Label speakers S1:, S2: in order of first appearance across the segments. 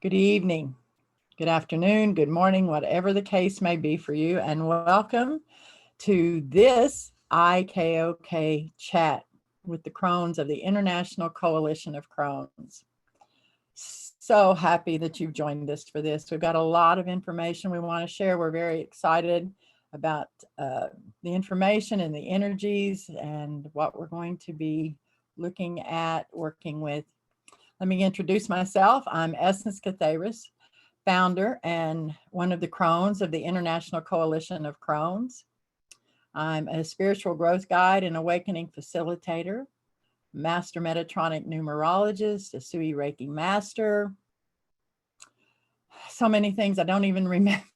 S1: Good evening, good afternoon, good morning, whatever the case may be for you, and welcome to this IKoK Chat with the Krones of the International Koalition of Krones. So happy that you've joined us for this. We've got a lot of information we want to share. We're very excited about the information and the energies and what we're going to be looking at, working with. Let me introduce myself. I'm Essence Katharis, founder and one of the Krones of the International Koalition of Krones. I'm a spiritual growth guide and awakening facilitator, master Metatronic Numerologist, a Sui Reiki master. So many things I don't even remember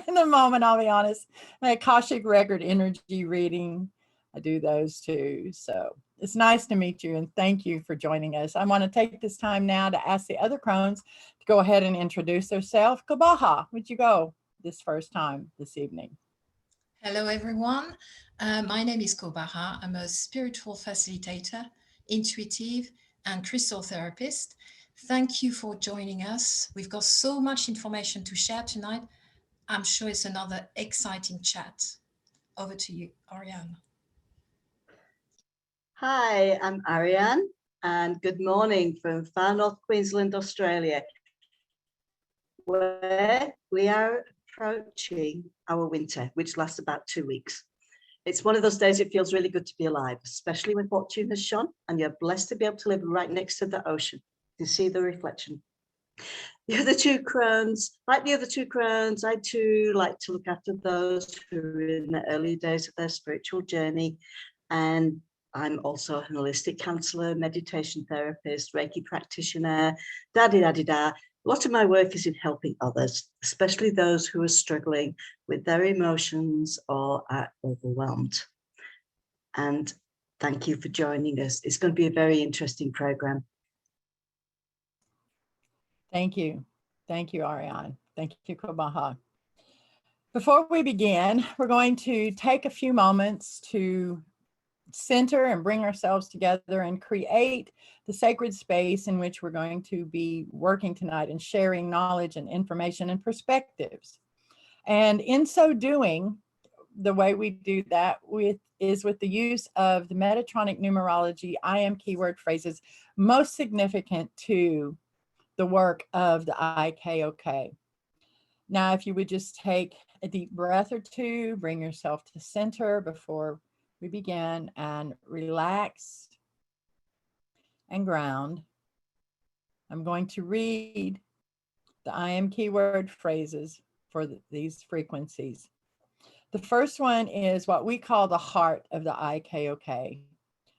S1: in the moment, I'll be honest. My Akashic Record energy reading, I do those too. So it's nice to meet you and thank you for joining us. I want to take this time now to ask the other Krones to go ahead and introduce themselves. Kabaha, would you go this first time this evening?
S2: Hello, everyone. My name is Kobaha. I'm a spiritual facilitator, intuitive, and crystal therapist. Thank you for joining us. We've got so much information to share tonight. I'm sure it's another exciting chat. Over to you, Ariane.
S3: Hi, I'm Ariane, and good morning from far north Queensland, Australia, where we are approaching our winter, which lasts about 2 weeks. It's one of those days it feels really good to be alive, especially when fortune has shone and you're blessed to be able to live right next to the ocean to see the reflection. The other two Krones, like the other two Krones, I too like to look after those who are in the early days of their spiritual journey. And I'm also a holistic counselor, meditation therapist, Reiki practitioner, da-di-da-di-da. A lot of my work is in helping others, especially those who are struggling with their emotions or are overwhelmed. And thank you for joining us. It's going to be a very interesting program.
S1: Thank you. Thank you, Ariane. Thank you, Kobaha. Before we begin, we're going to take a few moments to center and bring ourselves together and create the sacred space in which we're going to be working tonight and sharing knowledge and information and perspectives. And in so doing, the way we do that is with the use of the Metatronic Numerology IM keyword phrases most significant to the work of the IKoK. Now, if you would just take a deep breath or two, bring yourself to center before we begin and relax and ground. I'm going to read the IM keyword phrases for these frequencies. The first one is what we call the heart of the IKoK,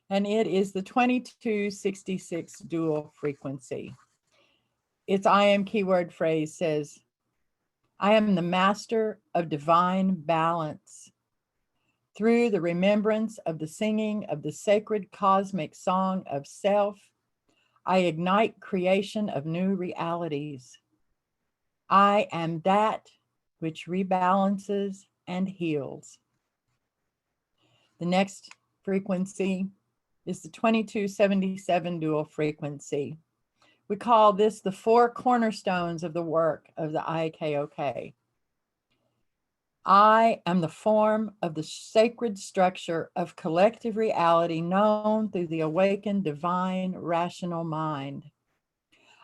S1: and it is the 2266 dual frequency. Its IM keyword phrase says, I am the master of divine balance. Through the remembrance of the singing of the sacred cosmic song of self, I ignite creation of new realities. I am that which rebalances and heals. The next frequency is the 2277 dual frequency. We call this the four cornerstones of the work of the IKoK. I am the form of the sacred structure of collective reality known through the awakened divine rational mind.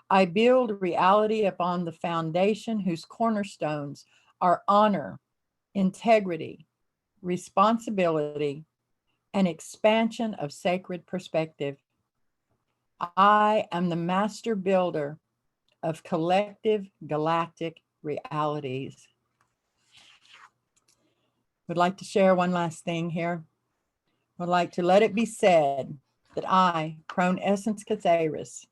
S1: I build reality upon the foundation whose cornerstones are honor, integrity, responsibility, and expansion of sacred perspective. I am the master builder of collective galactic realities. Would like to share one last thing here. Would like to let it be said that I, Crone Essence Katharis,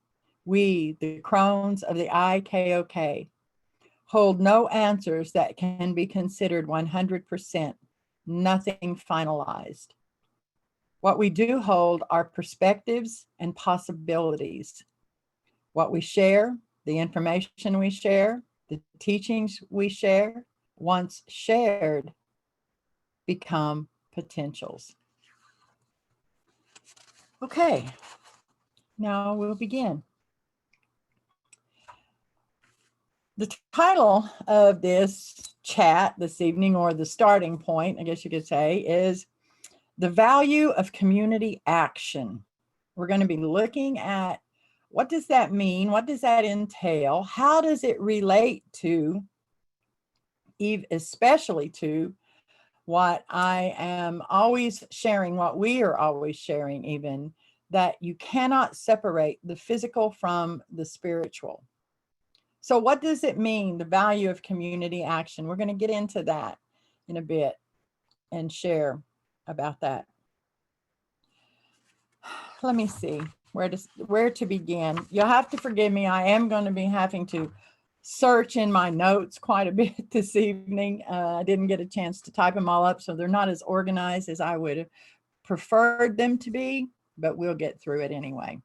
S1: we, the Krones of the IKoK, hold no answers that can be considered 100%, nothing finalized. What we do hold are perspectives and possibilities. What we share, the information we share, the teachings we share, once shared, become potentials. Okay, now we'll begin. The title of this chat this evening, or the starting point, I guess you could say, is the value of community action. We're going to be looking at what does that mean? What does that entail? How does it relate to, especially to what I am always sharing, what we are always sharing even, that you cannot separate the physical from the spiritual. So what does it mean, the value of community action? We're going to get into that in a bit and share about that. Let me see where to begin. You'll have to forgive me. I am going to be having to search in my notes quite a bit this evening. I didn't get a chance to type them all up, so they're not as organized as I would have preferred them to be, but we'll get through it anyway.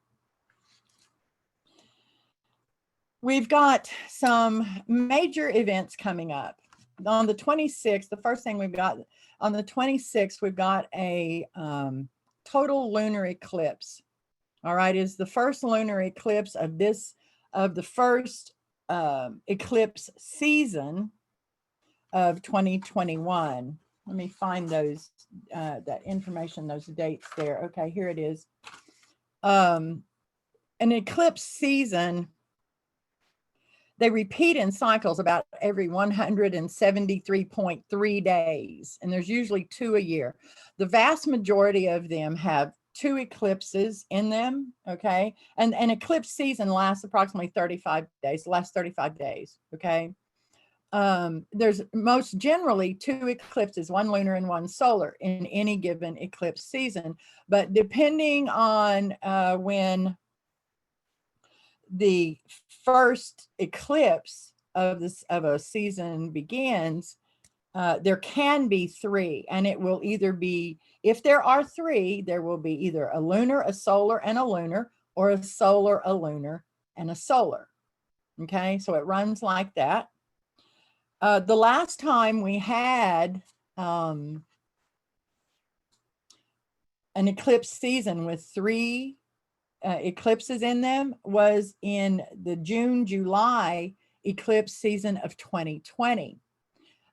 S1: We've got some major events coming up. On the 26th, the first thing we've got, on the 26th, we've got a total lunar eclipse. All right, is the first lunar eclipse of the first eclipse season of 2021. Let me find those, that information, those dates there. Okay, here it is. An eclipse season, they repeat in cycles about every 173.3 days, and there's usually 2 a year. The vast majority of them have 2 eclipses in them, okay? And an eclipse season lasts approximately 35 days, lasts 35 days, okay? There's most generally 2 eclipses, 1 lunar and 1 solar in any given eclipse season, but depending on when the first eclipse of a season begins, there can be 3, and it will either be, if there are 3, there will be either a lunar, a solar, and a lunar, or a solar, a lunar, and a solar. Okay, so it runs like that. The last time we had an eclipse season with 3 eclipses in them was in the June-July eclipse season of 2020.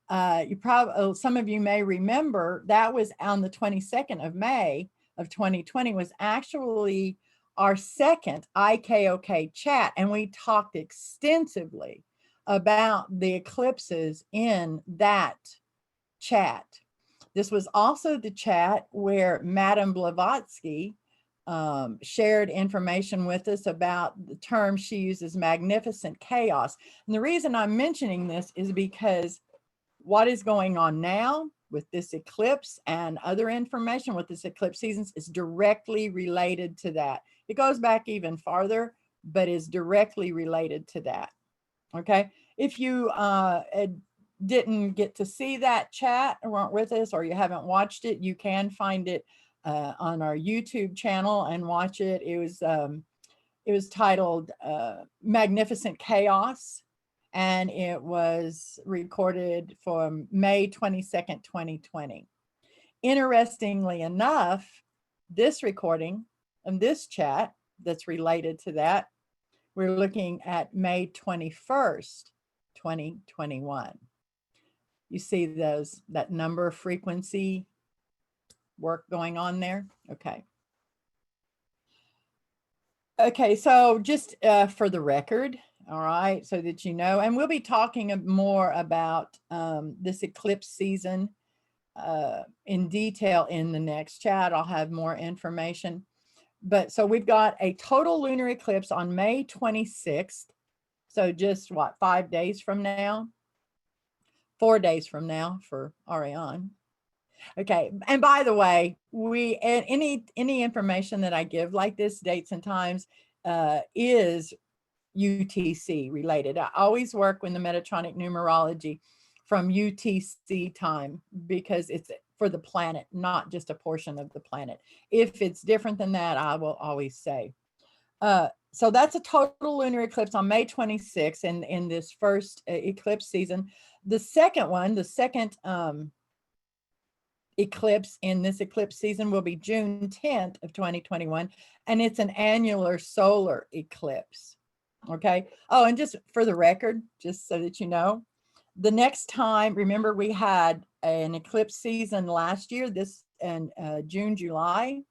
S1: You probably, some of you may remember that was on the 22nd of May of 2020 was actually our second IKoK chat, and we talked extensively about the eclipses in that chat. This was also the chat where Madame Blavatsky shared information with us about the term she uses, magnificent chaos. And the reason I'm mentioning this is because what is going on now with this eclipse and other information with this eclipse seasons is directly related to that. It goes back even farther, but is directly related to that. Okay, if you didn't get to see that chat or weren't with us, or you haven't watched it, you can find it on our YouTube channel and watch it. It was titled Magnificent Chaos, and it was recorded for May 22nd, 2020. Interestingly enough, this recording and this chat that's related to that, we're looking at May 21st, 2021. You see that number frequency work going on there? Okay. Okay, so just for the record, all right, so that you know, and we'll be talking more about this eclipse season in detail in the next chat. I'll have more information. But so we've got a total lunar eclipse on May 26th. So just what, 5 days from now? 4 days from now for Ariane. Okay, and by the way, any information that I give like this, dates and times, is UTC related. I always work with the Metatronic Numerology from UTC time because it's for the planet, not just a portion of the planet. If it's different than that, I will always say. So that's a total lunar eclipse on May 26th in this first eclipse season. The second one, the second eclipse in this eclipse season will be June 10th of 2021, and it's an annular solar eclipse. Okay. Oh, and just for the record, just so that you know, the next time, remember we had an eclipse season last year, this in June, July,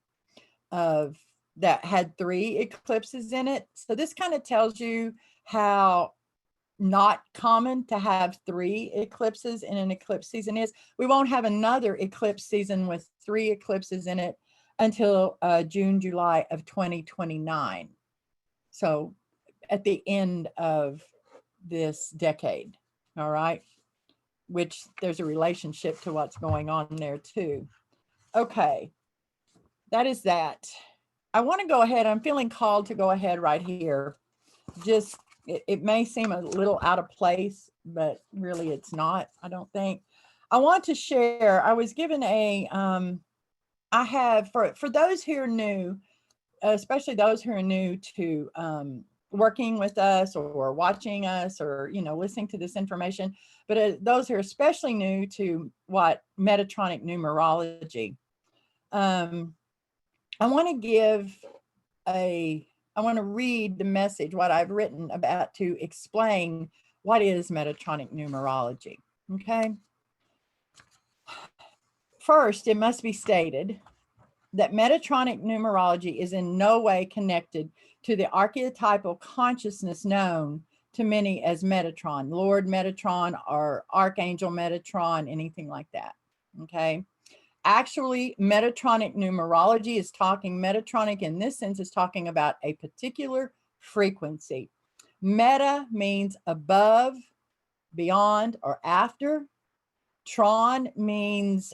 S1: of that had 3 eclipses in it. So this kind of tells you how not common to have 3 eclipses in an eclipse season is. We won't have another eclipse season with 3 eclipses in it until June, July of 2029. So at the end of this decade, all right, which there's a relationship to what's going on there too. Okay, that is that. I want to go ahead, I'm feeling called to go ahead right here. Just, it may seem a little out of place, but really it's not, I don't think. I want to share, I was given a, I have, for those who are new, especially those who are new to working with us or watching us or, you know, listening to this information, but those who are especially new to what Metatronic Numerology, I want to give I want to read the message, what I've written about to explain what is Metatronic Numerology, okay? First, it must be stated that Metatronic Numerology is in no way connected to the archetypal consciousness known to many as Metatron, Lord Metatron or Archangel Metatron, anything like that, okay? Actually, Metatronic Numerology is talking, Metatronic in this sense is talking about a particular frequency. Meta means above, beyond, or after. Tron means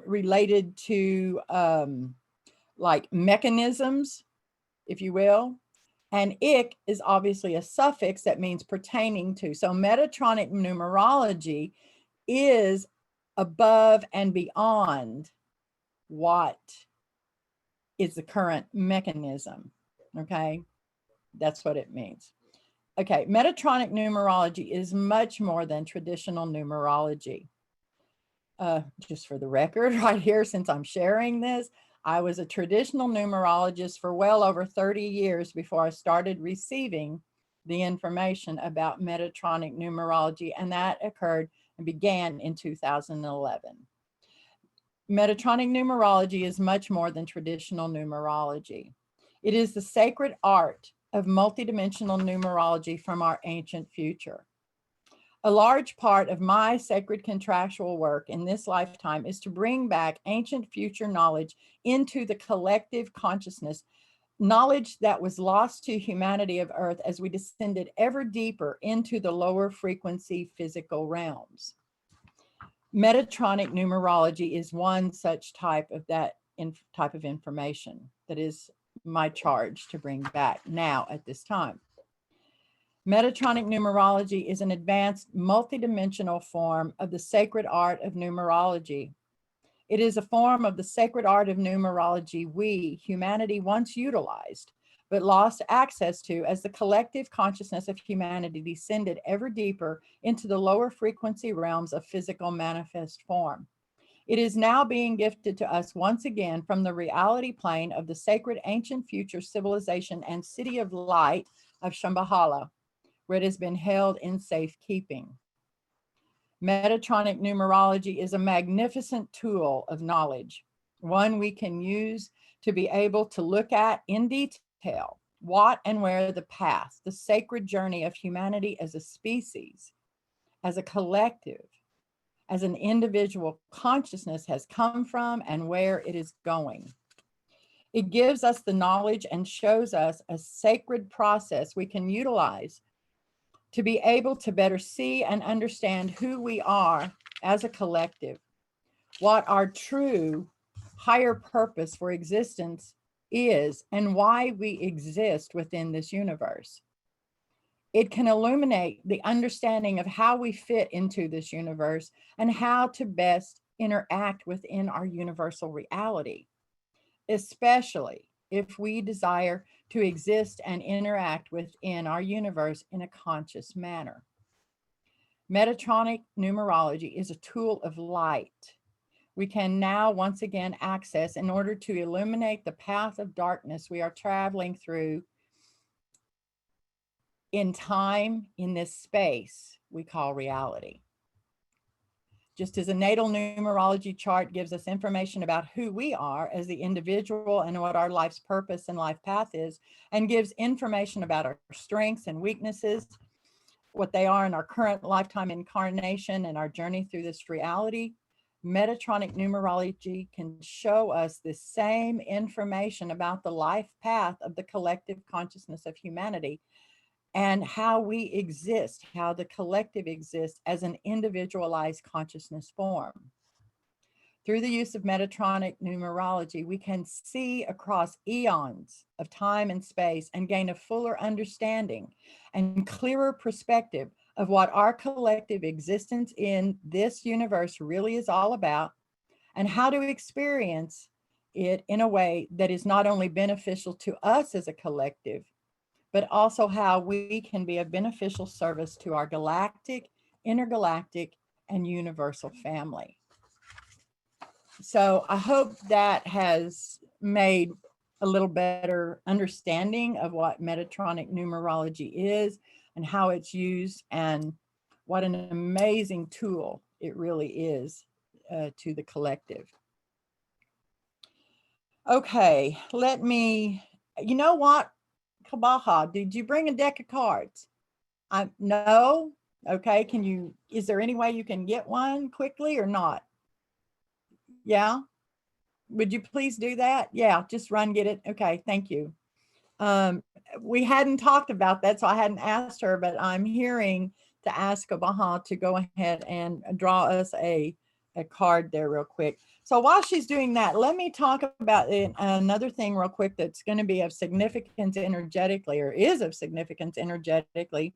S1: related to like mechanisms, if you will. And ik is obviously a suffix that means pertaining to. So Metatronic Numerology is above and beyond what is the current mechanism. Okay, that's what it means. Okay, Metatronic Numerology is much more than traditional numerology. Just for the record right here, since I'm sharing this, I was a traditional numerologist for well over 30 years before I started receiving the information about Metatronic Numerology, and that occurred and began in 2011. Metatronic Numerology is much more than traditional numerology. It is the sacred art of multidimensional numerology from our ancient future. A large part of my sacred contractual work in this lifetime is to bring back ancient future knowledge into the collective consciousness, knowledge that was lost to humanity of Earth as we descended ever deeper into the lower frequency physical realms. Metatronic Numerology is one such type of information that is my charge to bring back now at this time. Metatronic Numerology is an advanced multidimensional form of the sacred art of numerology. It is a form of the sacred art of numerology we, humanity, once utilized, but lost access to as the collective consciousness of humanity descended ever deeper into the lower frequency realms of physical manifest form. It is now being gifted to us once again from the reality plane of the sacred ancient future civilization and city of light of Shambhala, where it has been held in safekeeping. Metatronic Numerology is a magnificent tool of knowledge, one we can use to be able to look at in detail what and where the path, the sacred journey of humanity as a species, as a collective, as an individual consciousness has come from and where it is going. It gives us the knowledge and shows us a sacred process we can utilize to be able to better see and understand who we are as a collective, what our true higher purpose for existence is, and why we exist within this universe. It can illuminate the understanding of how we fit into this universe and how to best interact within our universal reality, especially if we desire to exist and interact within our universe in a conscious manner. Metatronic Numerology is a tool of light we can now once again access in order to illuminate the path of darkness we are traveling through in time, in this space we call reality. Just as a natal numerology chart gives us information about who we are as the individual and what our life's purpose and life path is, and gives information about our strengths and weaknesses, what they are in our current lifetime incarnation and our journey through this reality, Metatronic Numerology can show us the same information about the life path of the collective consciousness of humanity and how we exist, how the collective exists as an individualized consciousness form. Through the use of Metatronic Numerology, we can see across eons of time and space and gain a fuller understanding and clearer perspective of what our collective existence in this universe really is all about, and how to experience it in a way that is not only beneficial to us as a collective, but also how we can be of beneficial service to our galactic, intergalactic, and universal family. So I hope that has made a little better understanding of what Metatronic Numerology is and how it's used, and what an amazing tool it really is to the collective. Okay, let me, you know what, Kabaha, did you bring a deck of cards? No? Okay, can you, is there any way you can get one quickly or not? Yeah? Would you please do that? Yeah, just run, get it. Okay, thank you. We hadn't talked about that, so I hadn't asked her, but I'm hearing to ask Kabaha to go ahead and draw us a card there real quick. So while she's doing that, let me talk about another thing real quick that's going to be of significance energetically, or is of significance energetically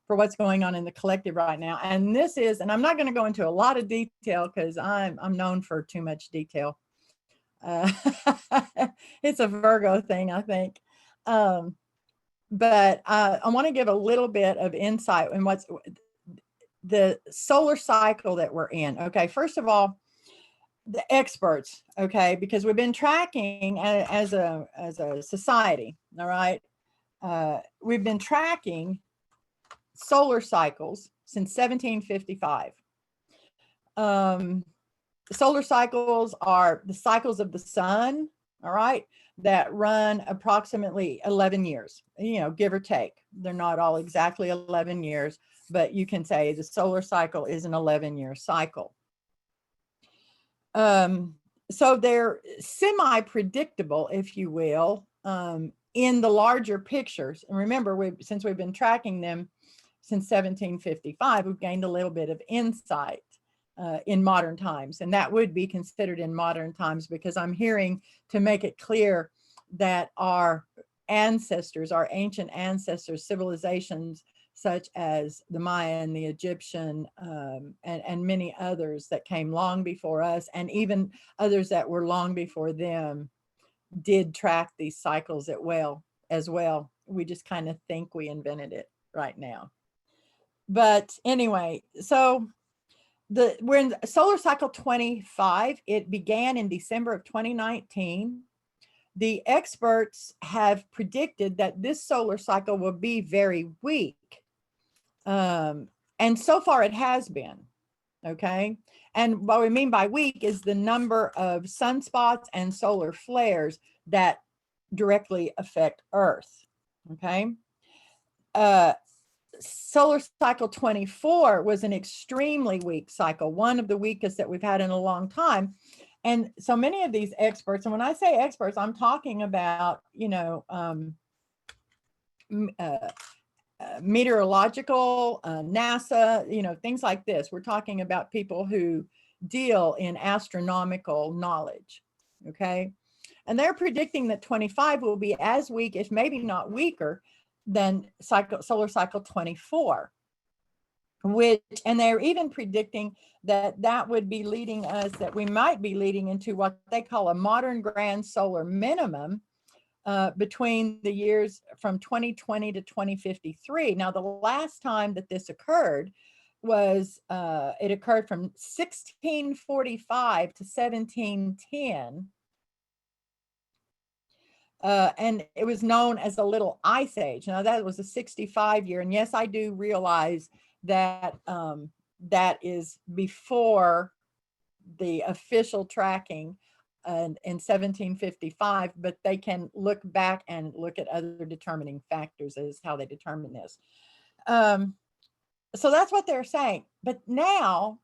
S1: for what's going on in the collective right now. And this is, and I'm not going to go into a lot of detail because I'm known for too much detail. It's a Virgo thing, I think. But I want to give a little bit of insight in what's the solar cycle that we're in. Okay, first of all, the experts, okay, because we've been tracking as a society, all right, we've been tracking solar cycles since 1755. The solar cycles are the cycles of the sun, all right, that run approximately 11 years, you know, give or take. They're not all exactly 11 years, but you can say the solar cycle is an 11-year cycle. So they're semi-predictable, if you will, in the larger pictures. And remember, since we've been tracking them since 1755, we've gained a little bit of insight in modern times. And that would be considered in modern times, because I'm hearing to make it clear that our ancestors, our ancient ancestors, civilizations such as the Mayan, the Egyptian, and many others that came long before us, and even others that were long before them, did track these cycles as well. We just kind of think we invented it right now. But anyway, so we're in solar cycle 25. It began in December of 2019. The experts have predicted that this solar cycle will be very weak. And so far it has been, okay? And what we mean by weak is the number of sunspots and solar flares that directly affect Earth, okay? Solar cycle 24 was an extremely weak cycle, one of the weakest that we've had in a long time. And so many of these experts, and when I say experts, I'm talking about, you know, meteorological, NASA, you know, things like this. We're talking about people who deal in astronomical knowledge, okay? And they're predicting that 25 will be as weak, if maybe not weaker, than solar cycle 24, and they're even predicting that would be leading us, that we might be leading into what they call a modern grand solar minimum between the years from 2020 to 2053. Now, the last time that this occurred was, it occurred from 1645 to 1710. and it was known as a little ice age. Now that was a 65-year, and yes, I do realize that that is before the official tracking in 1755, but they can look back and look at other determining factors as how they determine this. So that's what they're saying. But now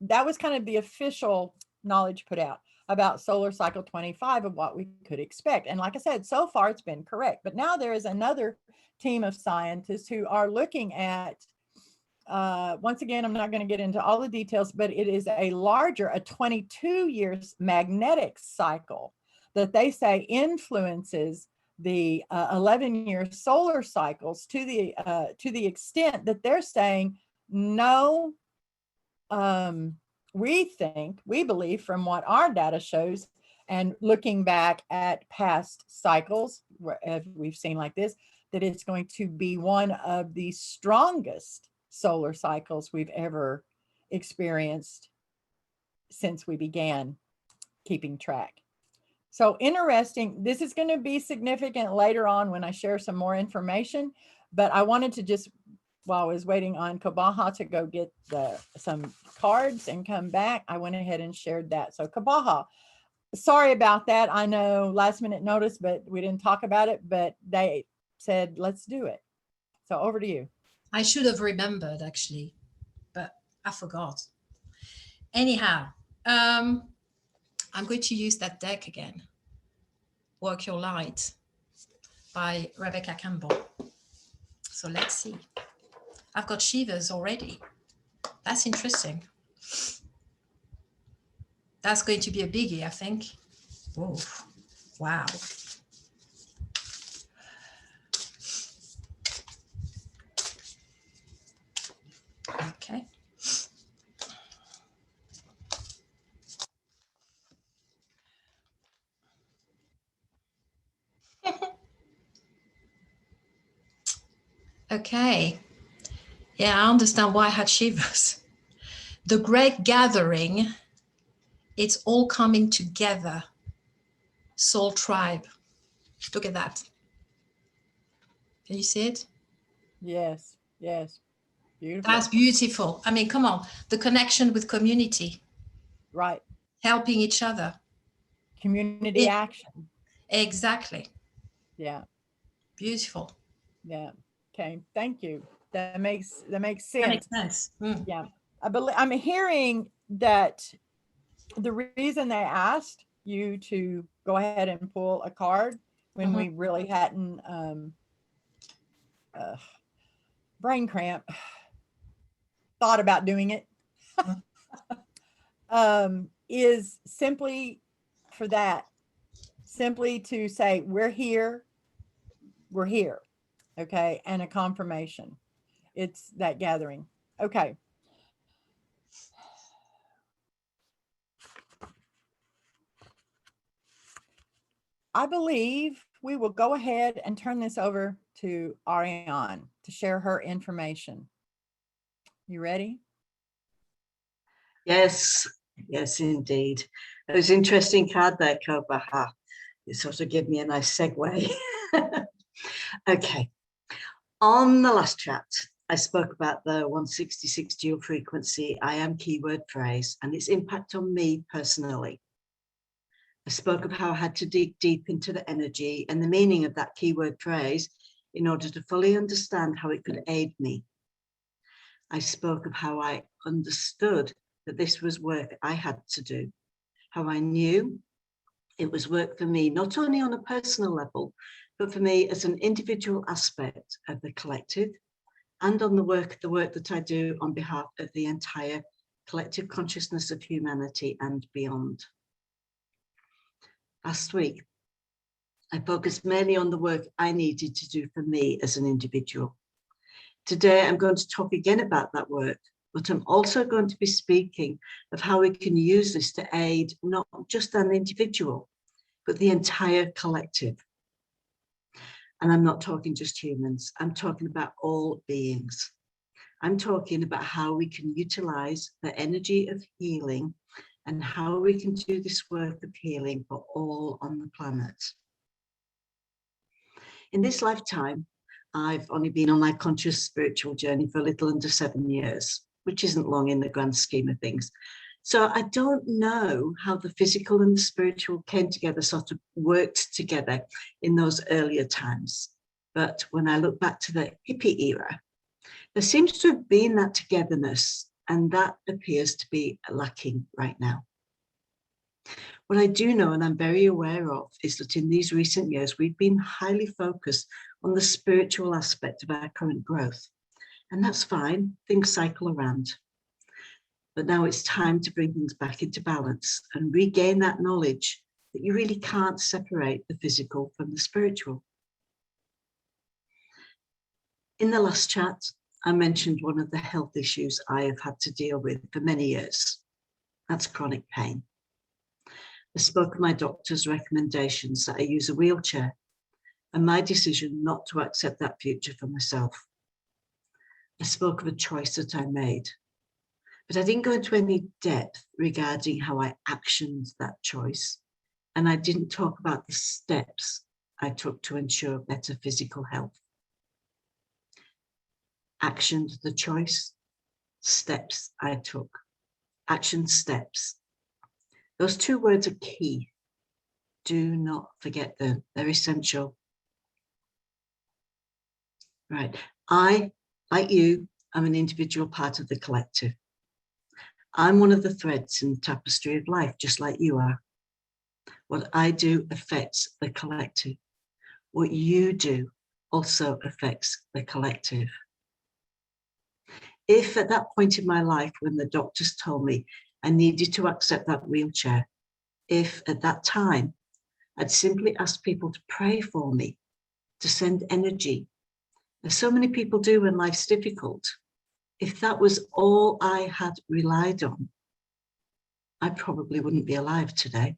S1: that was kind of the official knowledge put out about solar cycle 25 of what we could expect. And like I said, so far it's been correct. But now there is another team of scientists who are looking at, once again, I'm not going to get into all the details, but it is a 22 years magnetic cycle that they say influences the 11-year solar cycles to the extent that they're saying, no, we believe from what our data shows and looking back at past cycles where we've seen like this, that it's going to be one of the strongest solar cycles we've ever experienced since we began keeping track. So interesting. This is going to be significant later on when I share some more information, but I wanted to just, while I was waiting on Kobaha to go get some cards and come back, I went ahead and shared that. So Kobaha, sorry about that. I know last minute notice, but we didn't talk about it, but they said, let's do it. So over to you.
S2: I should have remembered actually, but I forgot. Anyhow, I'm going to use that deck again. Work Your Light by Rebecca Campbell. So let's see. I've got shivers already. That's interesting. That's going to be a biggie, I think. Oh, wow. Okay. Okay. Yeah, I understand why I had shivers. The great gathering, it's all coming together. Soul tribe. Look at that. Can you see it?
S1: Yes, yes. Beautiful.
S2: That's beautiful. I mean, come on. The connection with community.
S1: Right.
S2: Helping each other.
S1: Community action.
S2: Exactly.
S1: Yeah.
S2: Beautiful.
S1: Yeah. Okay. Thank you. That makes sense.
S2: That makes sense. Mm.
S1: Yeah. I'm hearing that the reason they asked you to go ahead and pull a card when we really hadn't brain cramp thought about doing it is simply for that, simply to say we're here, okay, and a confirmation. It's that gathering. Okay. I believe we will go ahead and turn this over to Ariane to share her information. You ready?
S3: Yes, yes, indeed. It was an interesting card there, Kobaha. It sort of gave me a nice segue. Okay. On the last chat, I spoke about the 166 dual frequency I am keyword phrase and its impact on me personally. I spoke of how I had to dig deep into the energy and the meaning of that keyword phrase in order to fully understand how it could aid me. I spoke of how I understood that this was work I had to do, how I knew it was work for me, not only on a personal level, but for me as an individual aspect of the collective and on the work that I do on behalf of the entire collective consciousness of humanity and beyond. Last week, I focused mainly on the work I needed to do for me as an individual. Today, I'm going to talk again about that work, but I'm also going to be speaking of how we can use this to aid not just an individual, but the entire collective. And I'm not talking just humans, I'm talking about all beings. I'm talking about how we can utilize the energy of healing and how we can do this work of healing for all on the planet. In this lifetime, I've only been on my conscious spiritual journey for a little under 7 years, which isn't long in the grand scheme of things. So I don't know how the physical and the spiritual came together, sort of worked together in those earlier times. But when I look back to the hippie era, there seems to have been that togetherness, and that appears to be lacking right now. What I do know, and I'm very aware of, is that in these recent years, we've been highly focused on the spiritual aspect of our current growth. And that's fine, things cycle around. But now it's time to bring things back into balance and regain that knowledge that you really can't separate the physical from the spiritual. In the last chat, I mentioned one of the health issues I have had to deal with for many years. That's chronic pain. I spoke of my doctor's recommendations that I use a wheelchair and my decision not to accept that future for myself. I spoke of a choice that I made, but I didn't go into any depth regarding how I actioned that choice, and I didn't talk about the steps I took to ensure better physical health. Actioned the choice, steps I took. Action steps. Those two words are key. Do not forget them. They're essential. Right. I, like you, am an individual part of the collective. I'm one of the threads in the tapestry of life, just like you are. What I do affects the collective. What you do also affects the collective. If at that point in my life, when the doctors told me I needed to accept that wheelchair, if at that time I'd simply asked people to pray for me, to send energy, as so many people do when life's difficult, if that was all I had relied on, I probably wouldn't be alive today.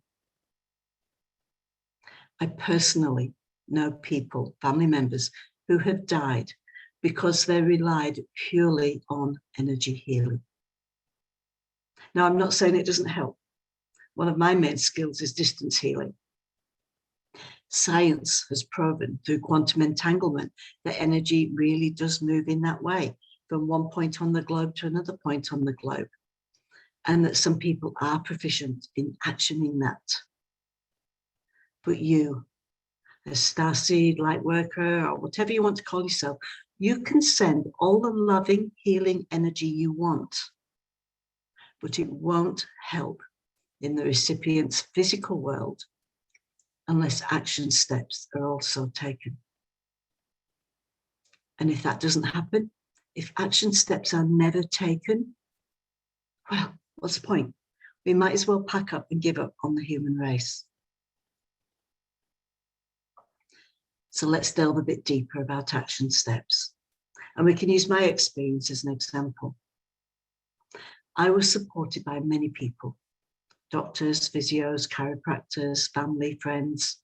S3: I personally know people, family members, who have died because they relied purely on energy healing. Now, I'm not saying it doesn't help. One of my main skills is distance healing. Science has proven through quantum entanglement that energy really does move in that way, from one point on the globe to another point on the globe, and that some people are proficient in actioning that. But you, a starseed, light worker, or whatever you want to call yourself, you can send all the loving, healing energy you want, but it won't help in the recipient's physical world unless action steps are also taken. And if that doesn't happen, if action steps are never taken, well, what's the point? We might as well pack up and give up on the human race. So let's delve a bit deeper about action steps. And we can use my experience as an example. I was supported by many people, doctors, physios, chiropractors, family, friends,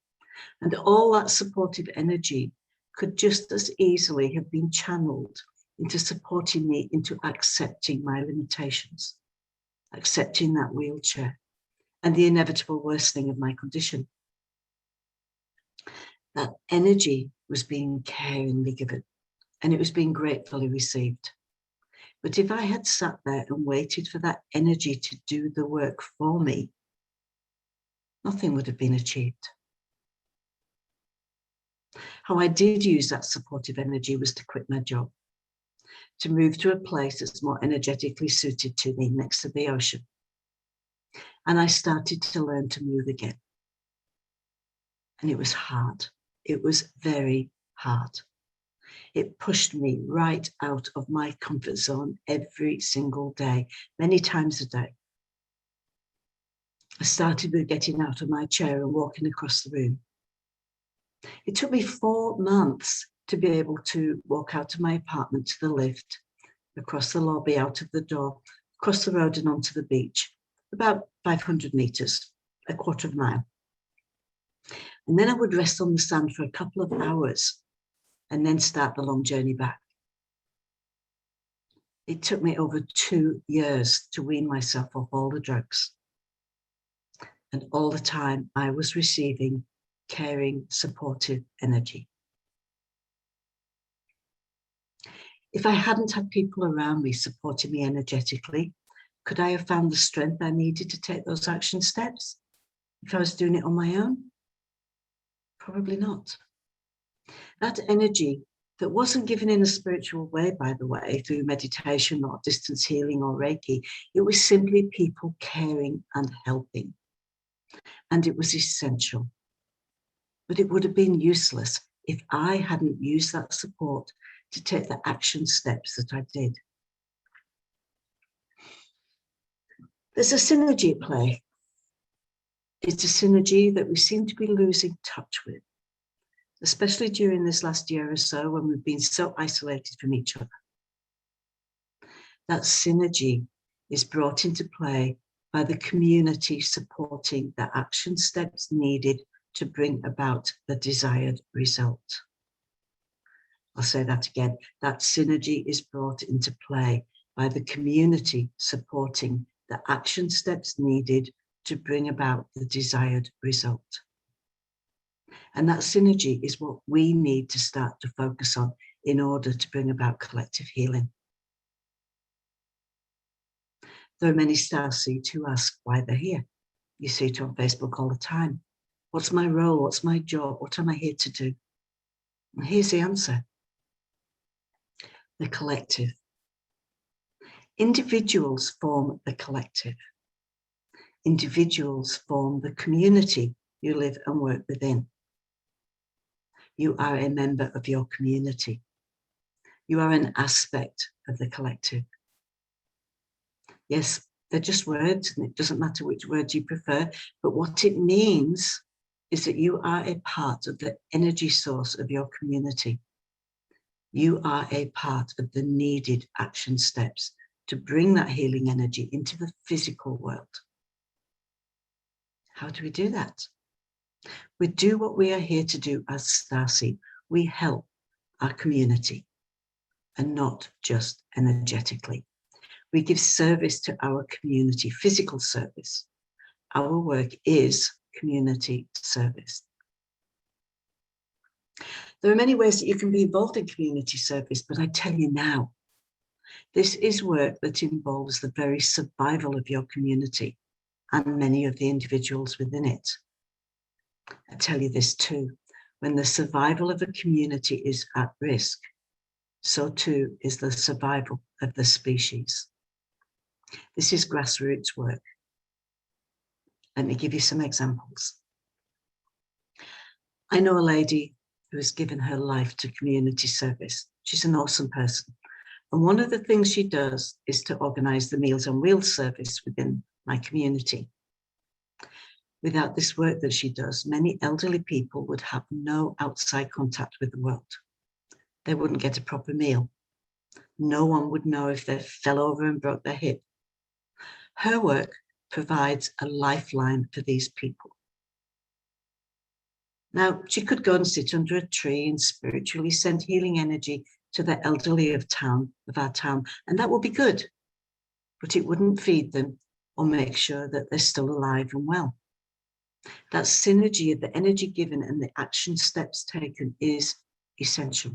S3: and all that supportive energy could just as easily have been channeled into supporting me into accepting my limitations, accepting that wheelchair and the inevitable worsening of my condition. That energy was being caringly given, and it was being gratefully received. But if I had sat there and waited for that energy to do the work for me, nothing would have been achieved. How I did use that supportive energy was to quit my job, to move to a place that's more energetically suited to me next to the ocean. And I started to learn to move again. And it was hard. It was very hard. It pushed me right out of my comfort zone every single day, many times a day. I started with getting out of my chair and walking across the room. It took me 4 months to be able to walk out of my apartment to the lift, across the lobby, out of the door, across the road and onto the beach, about 500 meters, a quarter of a mile. And then I would rest on the sand for a couple of hours and then start the long journey back. It took me over 2 years to wean myself off all the drugs. And all the time I was receiving caring, supportive energy. If I hadn't had people around me supporting me energetically, could I have found the strength I needed to take those action steps? If I was doing it on my own? Probably not. That energy that wasn't given in a spiritual way, by the way, through meditation or distance healing or Reiki, it was simply people caring and helping. And it was essential. But it would have been useless if I hadn't used that support to take the action steps that I did. There's a synergy at play. It's a synergy that we seem to be losing touch with, especially during this last year or so when we've been so isolated from each other. That synergy is brought into play by the community supporting the action steps needed to bring about the desired result. I'll say that again. That synergy is brought into play by the community supporting the action steps needed to bring about the desired result. And that synergy is what we need to start to focus on in order to bring about collective healing. There are many starseeds who ask why they're here. You see it on Facebook all the time. What's my role? What's my job? What am I here to do? And here's the answer. The collective. Individuals form the collective. Individuals form the community you live and work within. You are a member of your community. You are an aspect of the collective. Yes, they're just words, and it doesn't matter which words you prefer, but what it means is that you are a part of the energy source of your community. You are a part of the needed action steps to bring that healing energy into the physical world. How do we do that? We do what we are here to do as Starseed. We help our community, and not just energetically. We give service to our community, physical service. Our work is community service. There are many ways that you can be involved in community service, but I tell you now, this is work that involves the very survival of your community and many of the individuals within it. I tell you this too, when the survival of a community is at risk, so too is the survival of the species. This is grassroots work. Let me give you some examples. I know a lady who has given her life to community service. She's an awesome person. And one of the things she does is to organize the Meals on Wheels service within my community. Without this work that she does, many elderly people would have no outside contact with the world. They wouldn't get a proper meal. No one would know if they fell over and broke their hip. Her work provides a lifeline for these people. Now, she could go and sit under a tree and spiritually send healing energy to the elderly of our town, and that would be good, but it wouldn't feed them or make sure that they're still alive and well. That synergy of the energy given and the action steps taken is essential.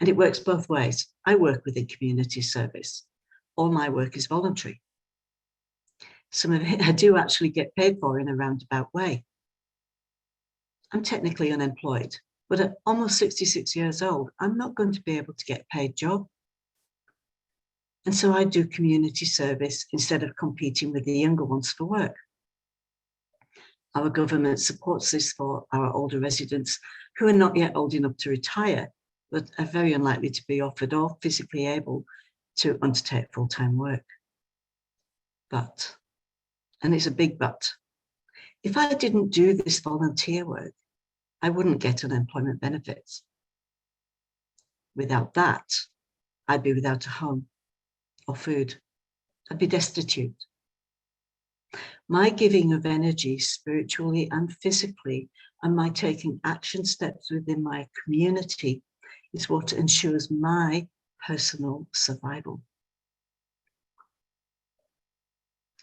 S3: And it works both ways. I work within community service. All my work is voluntary. Some of it I do actually get paid for in a roundabout way. I'm technically unemployed, but at almost 66 years old, I'm not going to be able to get a paid job. And so I do community service instead of competing with the younger ones for work. Our government supports this for our older residents who are not yet old enough to retire, but are very unlikely to be offered or physically able to undertake full-time work. But, and it's a big but, if I didn't do this volunteer work, I wouldn't get unemployment benefits. Without that, I'd be without a home or food. I'd be destitute. My giving of energy spiritually and physically, and my taking action steps within my community is what ensures my personal survival.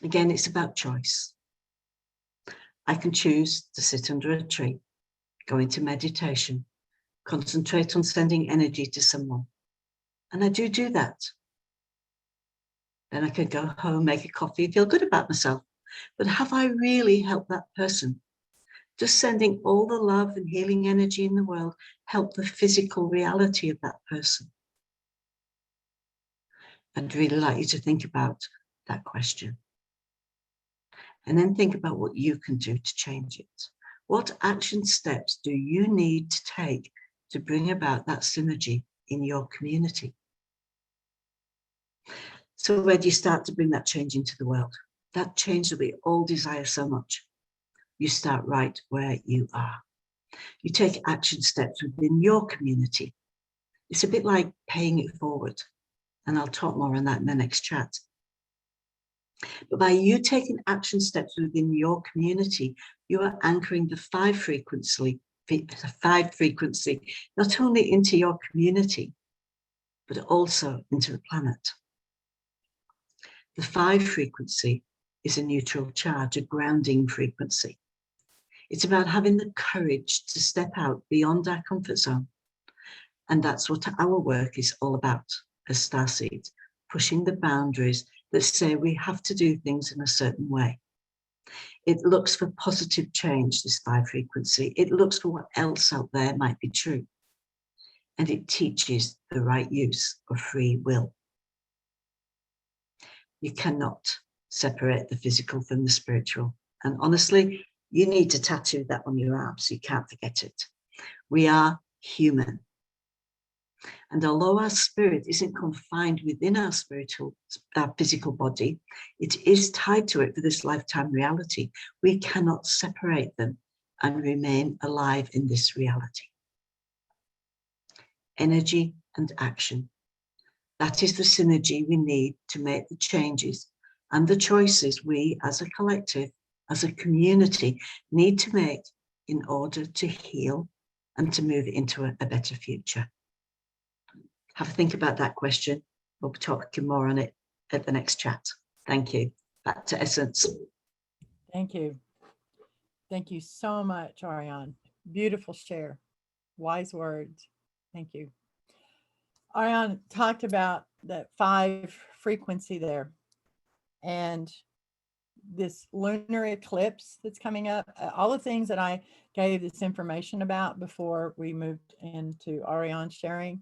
S3: Again, it's about choice. I can choose to sit under a tree, go into meditation, Concentrate on sending energy to someone. And I do that. Then I can go home, make a coffee, and feel good about myself. But have I really helped that person? Does sending all the love and healing energy in the world help the physical reality of that person? I'd really like you to think about that question. And then think about what you can do to change it. What action steps do you need to take to bring about that synergy in your community? So where do you start to bring that change into the world? That change that we all desire so much. You start right where you are. You take action steps within your community. It's a bit like paying it forward. And I'll talk more on that in the next chat. But by you taking action steps within your community, you are anchoring the 5 frequency, not only into your community, but also into the planet. The 5 frequency is a neutral charge, a grounding frequency. It's about having the courage to step out beyond our comfort zone. And that's what our work is all about as starseeds, pushing the boundaries that say we have to do things in a certain way. It looks for positive change, this 5 frequency. It looks for what else out there might be true. And it teaches the right use of free will. You cannot separate the physical from the spiritual. And honestly, you need to tattoo that on your arm so you can't forget it. We are human. And although our spirit isn't confined within our physical body, it is tied to it for this lifetime reality. We cannot separate them and remain alive in this reality. Energy and action. That is the synergy we need to make the changes and the choices we as a collective, as a community, need to make in order to heal and to move into a better future. Have a think about that question. We'll be talking more on it at the next chat. Thank you. Back to Essence.
S1: Thank you. Thank you so much, Ariane. Beautiful share. Wise words. Thank you. Ariane talked about that 5 frequency there and this lunar eclipse that's coming up, all the things that I gave this information about before we moved into Ariane sharing.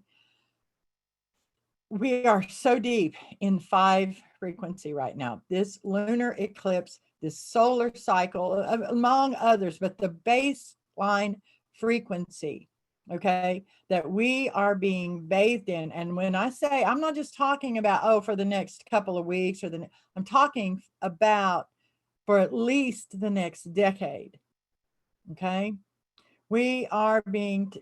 S1: We are so deep in 5 frequency right now. This lunar eclipse, this solar cycle, among others, but the baseline frequency, okay, that we are being bathed in. And when I say, I'm not just talking about, oh, for the next couple of weeks, or I'm talking about for at least the next decade, okay? We are being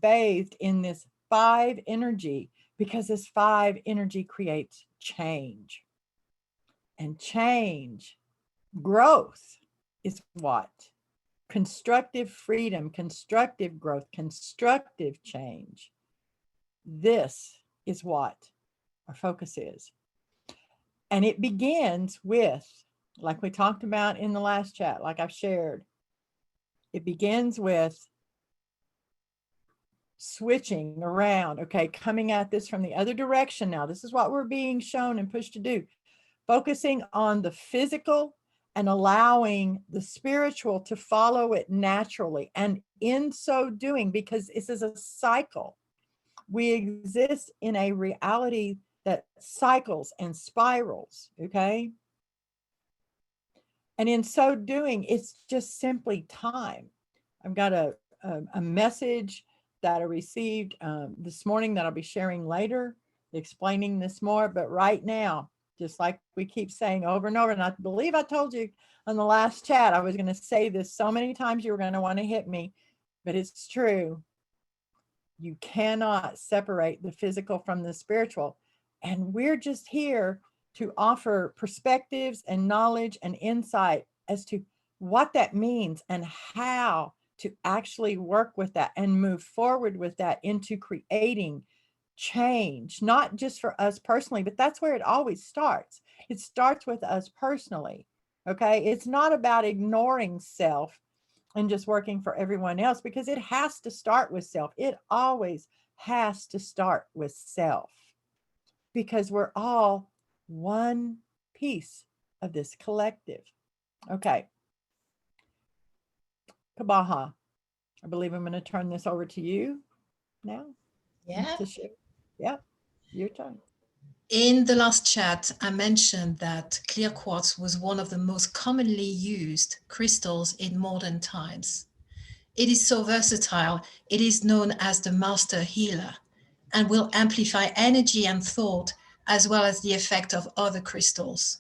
S1: bathed in this 5 energy, because this 5 energy creates change. And change, growth is what? Constructive freedom, constructive growth, constructive change. This is what our focus is. And it begins with, like we talked about in the last chat, like I've shared, it begins with switching around, okay, coming at this from the other direction now. This is what we're being shown and pushed to do. Focusing on the physical and allowing the spiritual to follow it naturally. And in so doing, because this is a cycle, we exist in a reality that cycles and spirals, okay? And in so doing, it's just simply time. I've got a message that I received this morning that I'll be sharing later, explaining this more. But right now, just like we keep saying over and over, and I believe I told you on the last chat, I was going to say this so many times you were going to want to hit me, but it's true. You cannot separate the physical from the spiritual. And we're just here to offer perspectives and knowledge and insight as to what that means and how to actually work with that and move forward with that into creating change, not just for us personally, but that's where it always starts. It starts with us personally. Okay. It's not about ignoring self and just working for everyone else, because it has to start with self. It always has to start with self, because we're all one piece of this collective. Okay. Kabaha, I believe I'm going to turn this over to you now.
S2: Yeah.
S1: To share. Yeah, your turn.
S2: In the last chat, I mentioned that clear quartz was one of the most commonly used crystals in modern times. It is so versatile, it is known as the master healer and will amplify energy and thought as well as the effect of other crystals.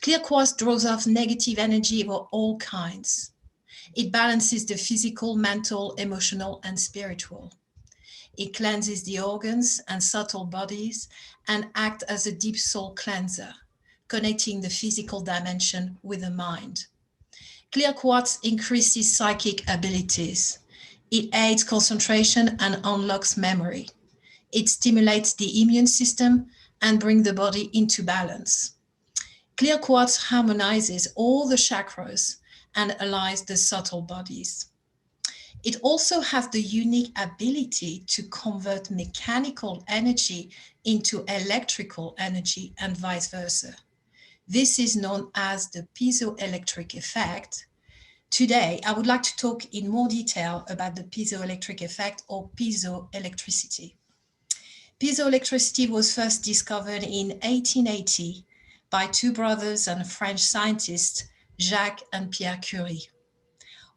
S2: Clear quartz draws off negative energy of all kinds. It balances the physical, mental, emotional, and spiritual. It cleanses the organs and subtle bodies and acts as a deep soul cleanser, connecting the physical dimension with the mind. Clear quartz increases psychic abilities. It aids concentration and unlocks memory. It stimulates the immune system and brings the body into balance. Clear quartz harmonizes all the chakras and aligns the subtle bodies. It also has the unique ability to convert mechanical energy into electrical energy and vice versa. This is known as the piezoelectric effect. Today, I would like to talk in more detail about the piezoelectric effect or piezoelectricity. Piezoelectricity was first discovered in 1880 by two brothers and French scientists, Jacques and Pierre Curie.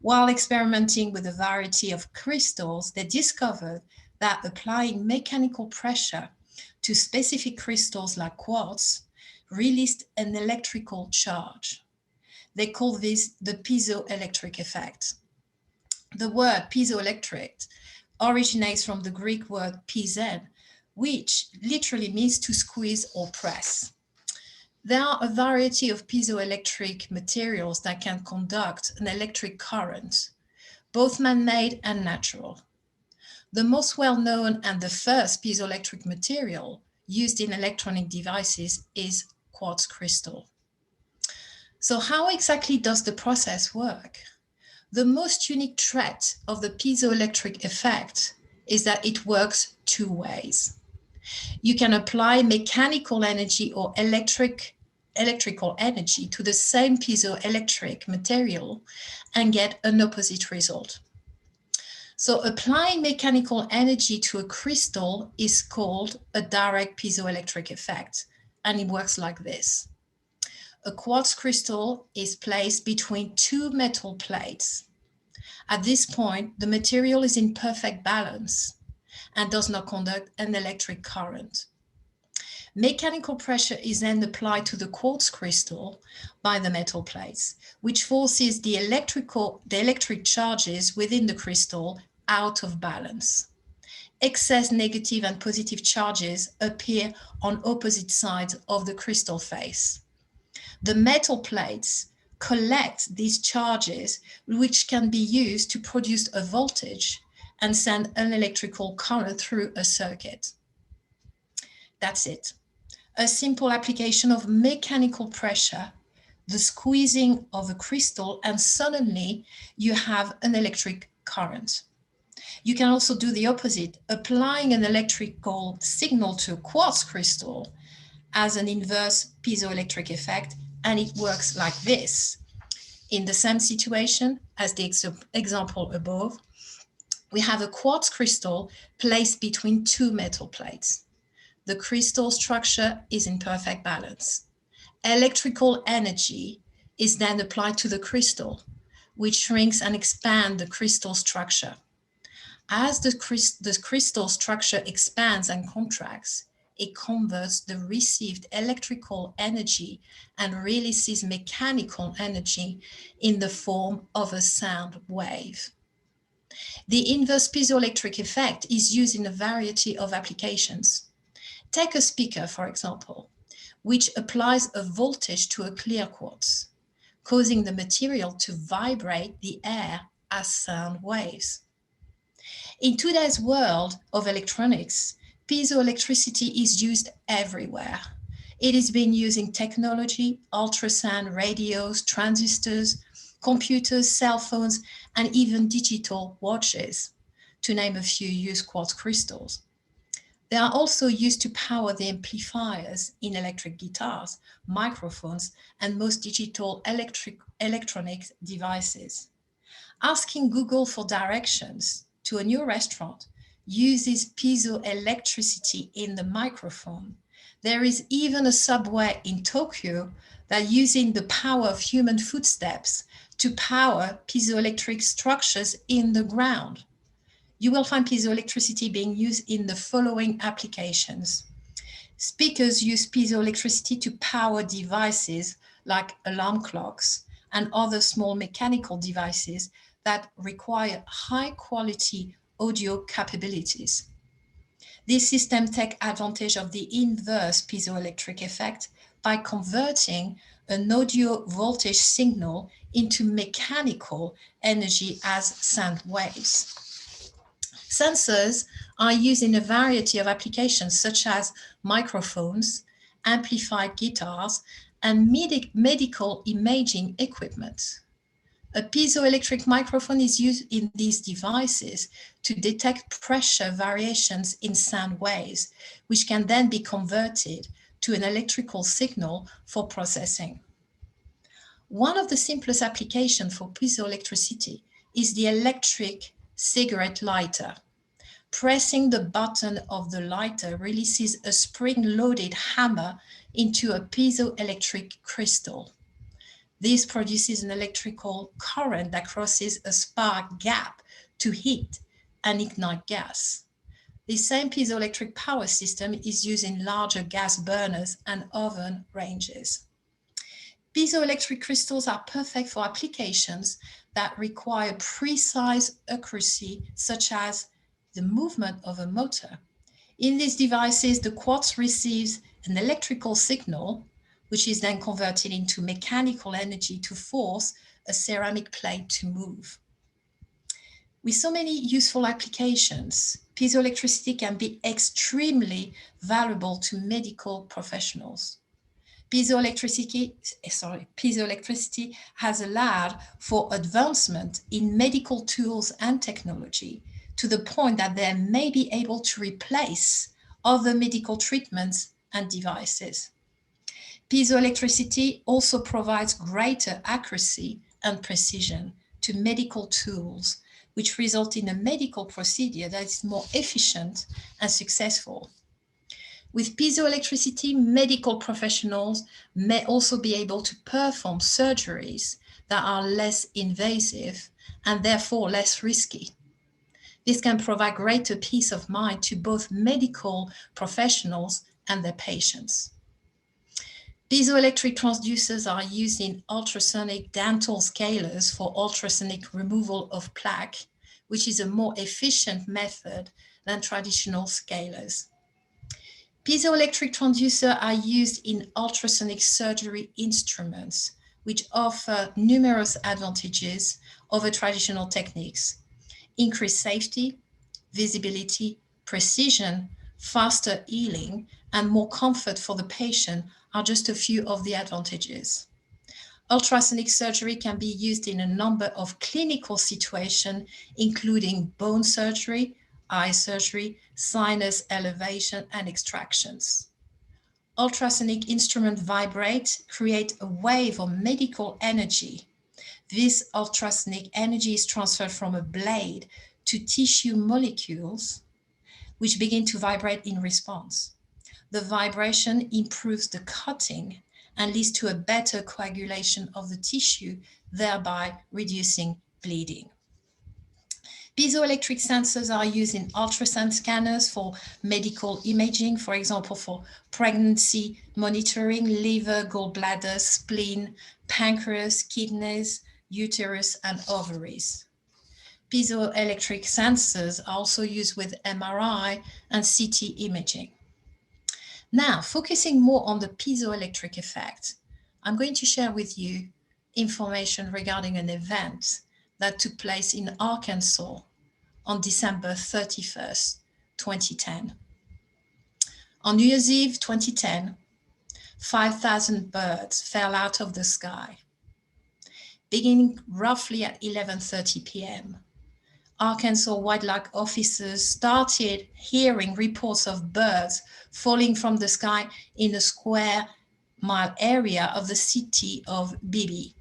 S2: While experimenting with a variety of crystals, they discovered that applying mechanical pressure to specific crystals like quartz released an electrical charge. They call this the piezoelectric effect. The word piezoelectric originates from the Greek word piezen, which literally means to squeeze or press. There are a variety of piezoelectric materials that can conduct an electric current, both man-made and natural. The most well-known and the first piezoelectric material used in electronic devices is quartz crystal. So how exactly does the process work? The most unique trait of the piezoelectric effect is that it works two ways. You can apply mechanical energy or electrical energy to the same piezoelectric material and get an opposite result. So applying mechanical energy to a crystal is called a direct piezoelectric effect, and it works like this. A quartz crystal is placed between two metal plates. At this point, the material is in perfect balance and does not conduct an electric current. Mechanical pressure is then applied to the quartz crystal by the metal plates, which forces the electric charges within the crystal out of balance. Excess negative and positive charges appear on opposite sides of the crystal face. The metal plates collect these charges, which can be used to produce a voltage and send an electrical current through a circuit. That's it. A simple application of mechanical pressure, the squeezing of a crystal, and suddenly you have an electric current. You can also do the opposite, applying an electrical signal to a quartz crystal as an inverse piezoelectric effect, and it works like this. In the same situation as the example above, we have a quartz crystal placed between two metal plates. The crystal structure is in perfect balance. Electrical energy is then applied to the crystal, which shrinks and expands the crystal structure. As the crystal structure expands and contracts, it converts the received electrical energy and releases mechanical energy in the form of a sound wave. The inverse piezoelectric effect is used in a variety of applications. Take a speaker, for example, which applies a voltage to a clear quartz, causing the material to vibrate the air as sound waves. In today's world of electronics, piezoelectricity is used everywhere. It is being used in technology, ultrasound, radios, transistors, computers, cell phones, and even digital watches, to name a few, use quartz crystals. They are also used to power the amplifiers in electric guitars, microphones, and most digital electronic devices. Asking Google for directions to a new restaurant uses piezoelectricity in the microphone. There is even a subway in Tokyo that using the power of human footsteps to power piezoelectric structures in the ground. You will find piezoelectricity being used in the following applications. Speakers use piezoelectricity to power devices like alarm clocks and other small mechanical devices that require high-quality audio capabilities. These systems take advantage of the inverse piezoelectric effect by converting an audio voltage signal into mechanical energy as sound waves. Sensors are used in a variety of applications such as microphones, amplified guitars, and medical imaging equipment. A piezoelectric microphone is used in these devices to detect pressure variations in sound waves, which can then be converted to an electrical signal for processing. One of the simplest applications for piezoelectricity is the electric cigarette lighter. Pressing the button of the lighter releases a spring-loaded hammer into a piezoelectric crystal. This produces an electrical current that crosses a Spar gap to heat and ignite gas. The same piezoelectric power system is used in larger gas burners and oven ranges. Piezoelectric crystals are perfect for applications that require precise accuracy, such as the movement of a motor. In these devices, the quartz receives an electrical signal, which is then converted into mechanical energy to force a ceramic plate to move. With so many useful applications, piezoelectricity can be extremely valuable to medical professionals. Piezoelectricity has allowed for advancement in medical tools and technology to the point that they may be able to replace other medical treatments and devices. Piezoelectricity also provides greater accuracy and precision to medical tools, which result in a medical procedure that is more efficient and successful. With piezoelectricity, medical professionals may also be able to perform surgeries that are less invasive and therefore less risky. This can provide greater peace of mind to both medical professionals and their patients. Piezoelectric transducers are used in ultrasonic dental scalers for ultrasonic removal of plaque, which is a more efficient method than traditional scalers. Piezoelectric transducers are used in ultrasonic surgery instruments, which offer numerous advantages over traditional techniques: increased safety, visibility, precision, faster healing, and more comfort for the patient are just a few of the advantages. Ultrasonic surgery can be used in a number of clinical situations, including bone surgery, eye surgery, sinus elevation, and extractions. Ultrasonic instruments vibrate, create a wave of medical energy. This ultrasonic energy is transferred from a blade to tissue molecules, which begin to vibrate in response. The vibration improves the cutting and leads to a better coagulation of the tissue, thereby reducing bleeding. Piezoelectric sensors are used in ultrasound scanners for medical imaging, for example, for pregnancy monitoring, liver, gallbladder, spleen, pancreas, kidneys, uterus, and ovaries. Piezoelectric sensors are also used with MRI and CT imaging. Now, focusing more on the piezoelectric effect, I'm going to share with you information regarding an event that took place in Arkansas on December 31st, 2010. On New Year's Eve 2010, 5,000 birds fell out of the sky. beginning roughly at 11:30 p.m. Arkansas wildlife officers started hearing reports of birds falling from the sky in a square mile area of the city of Beebe.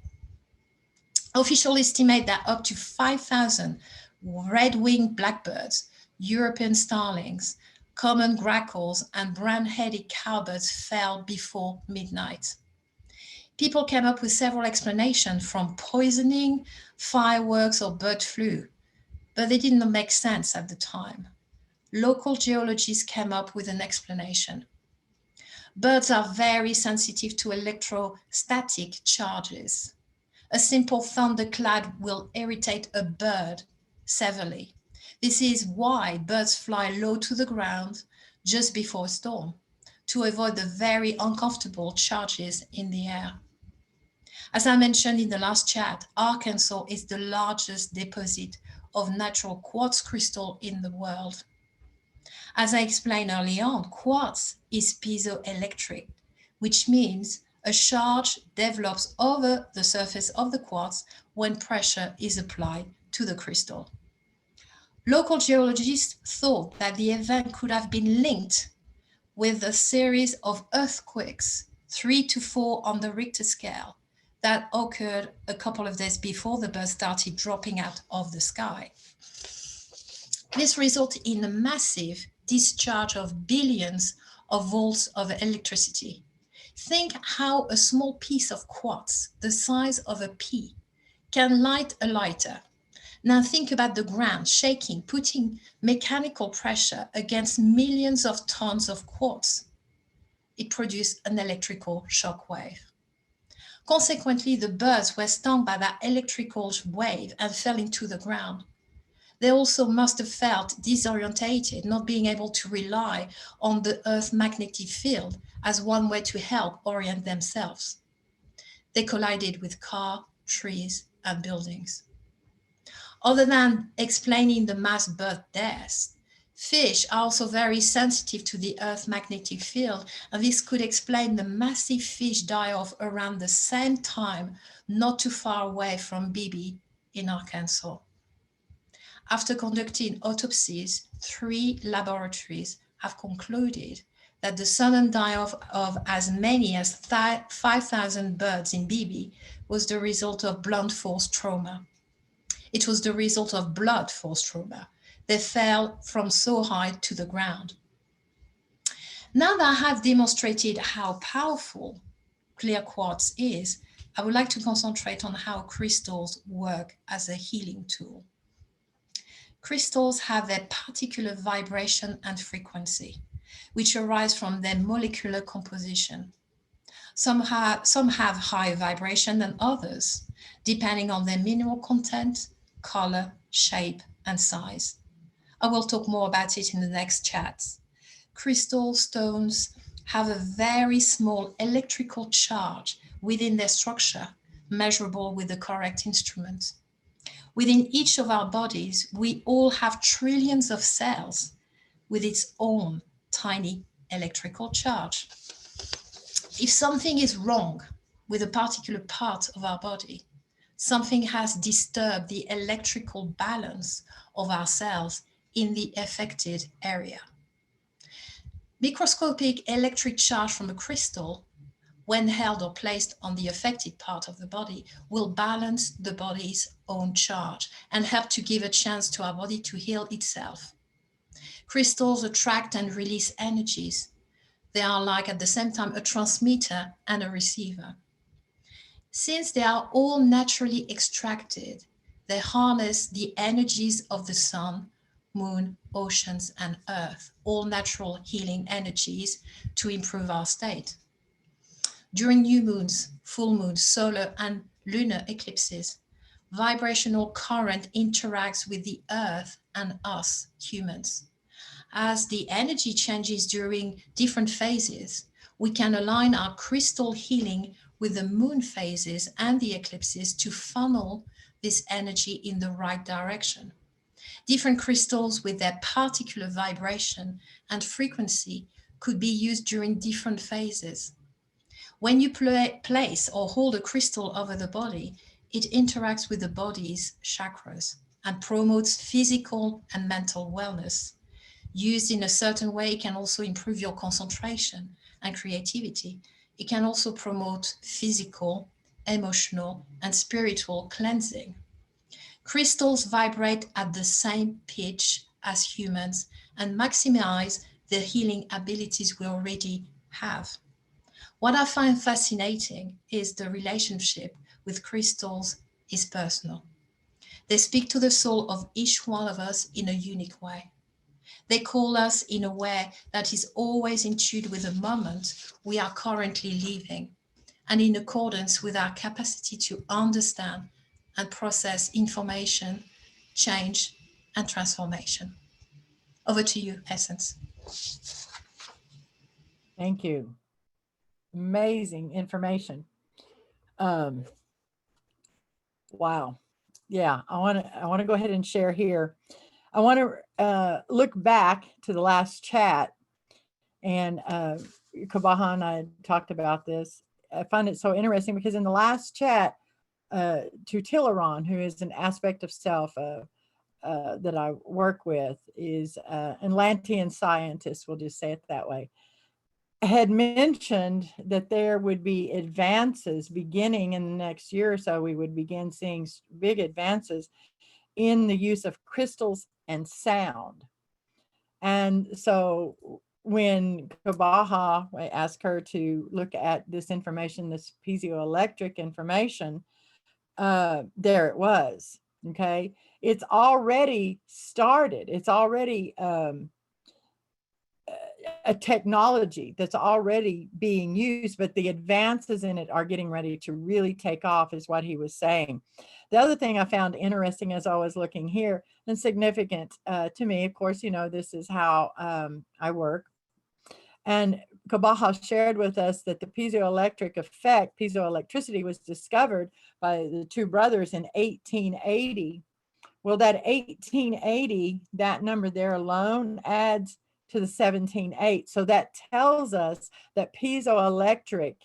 S2: Officials estimate that up to 5,000 red-winged blackbirds, European starlings, common grackles, and brown-headed cowbirds fell before midnight. People came up with several explanations, from poisoning, fireworks, or bird flu, but they did not make sense at the time. Local geologists came up with an explanation. Birds are very sensitive to electrostatic charges. A simple thunderclap will irritate a bird severely. This is why birds fly low to the ground just before a storm, to avoid the very uncomfortable charges in the air. As I mentioned in the last chat, Arkansas is the largest deposit of natural quartz crystal in the world. As I explained early on, quartz is piezoelectric, which means a charge develops over the surface of the quartz when pressure is applied to the crystal. Local geologists thought that the event could have been linked with a series of earthquakes, 3 to 4 on the Richter scale, that occurred a couple of days before the birds started dropping out of the sky. This resulted in a massive discharge of billions of volts of electricity. Think how a small piece of quartz, the size of a pea, can light a lighter. Now think about the ground shaking, putting mechanical pressure against millions of tons of quartz. It produced an electrical shock wave. Consequently, the birds were stung by that electrical wave and fell into the ground. They also must have felt disorientated, not being able to rely on the Earth's magnetic field as one way to help orient themselves. They collided with cars, trees, and buildings. Other than explaining the mass bird deaths, fish are also very sensitive to the Earth's magnetic field, and this could explain the massive fish die-off around the same time, not too far away from Beebe in Arkansas. After conducting autopsies, 3 laboratories have concluded that the sudden die-off of as many as 5,000 birds in Beebe was the result of blunt force trauma. It was the result of blood force trauma. They fell from so high to the ground. Now that I have demonstrated how powerful clear quartz is, I would like to concentrate on how crystals work as a healing tool. Crystals have a particular vibration and frequency, which arise from their molecular composition. Some have higher vibration than others, depending on their mineral content, color, shape, and size. I will talk more about it in the next chat. Crystal stones have a very small electrical charge within their structure, measurable with the correct instrument. Within each of our bodies, we all have trillions of cells with its own tiny electrical charge. If something is wrong with a particular part of our body, something has disturbed the electrical balance of our cells in the affected area. Microscopic electric charge from a crystal, when held or placed on the affected part of the body, will balance the body's own charge and help to give a chance to our body to heal itself. Crystals attract and release energies. They are like at the same time a transmitter and a receiver. Since they are all naturally extracted, they harness the energies of the sun, moon, oceans, and earth, all natural healing energies, to improve our state. During new moons, full moons, solar and lunar eclipses, vibrational current interacts with the earth and us, humans. As the energy changes during different phases, we can align our crystal healing with the moon phases and the eclipses to funnel this energy in the right direction. Different crystals with their particular vibration and frequency could be used during different phases. When you place or hold a crystal over the body, it interacts with the body's chakras and promotes physical and mental wellness. Used in a certain way, it can also improve your concentration and creativity. It can also promote physical, emotional, and spiritual cleansing. Crystals vibrate at the same pitch as humans and maximize the healing abilities we already have. What I find fascinating is the relationship with crystals is personal. They speak to the soul of each one of us in a unique way. They call us in a way that is always in tune with the moment we are currently living and in accordance with our capacity to understand and process information, change, and transformation. Over to you, Essence.
S1: Thank you. Amazing information. Wow. Yeah, I want to go ahead and share here. I want to look back to the last chat, and Kobaha and I talked about this. I find it so interesting because in the last chat, Tutilaron, who is an aspect of self that I work with, is an Atlantean scientist, we'll just say it that way, had mentioned that there would be advances beginning in the next year or so. We would begin seeing big advances in the use of crystals and sound. And so when Kobaha, I asked her to look at this information, this piezoelectric information, there it was. Okay. It's already started. It's already a technology that's already being used, but the advances in it are getting ready to really take off, is what he was saying. The other thing I found interesting as I was looking here, and significant to me, of course, you know, this is how I work. And Kobaha shared with us that the piezoelectric effect, piezoelectricity, was discovered by the two brothers in 1880. Well, that 1880, that number there alone adds to the 17.8. So that tells us that piezoelectric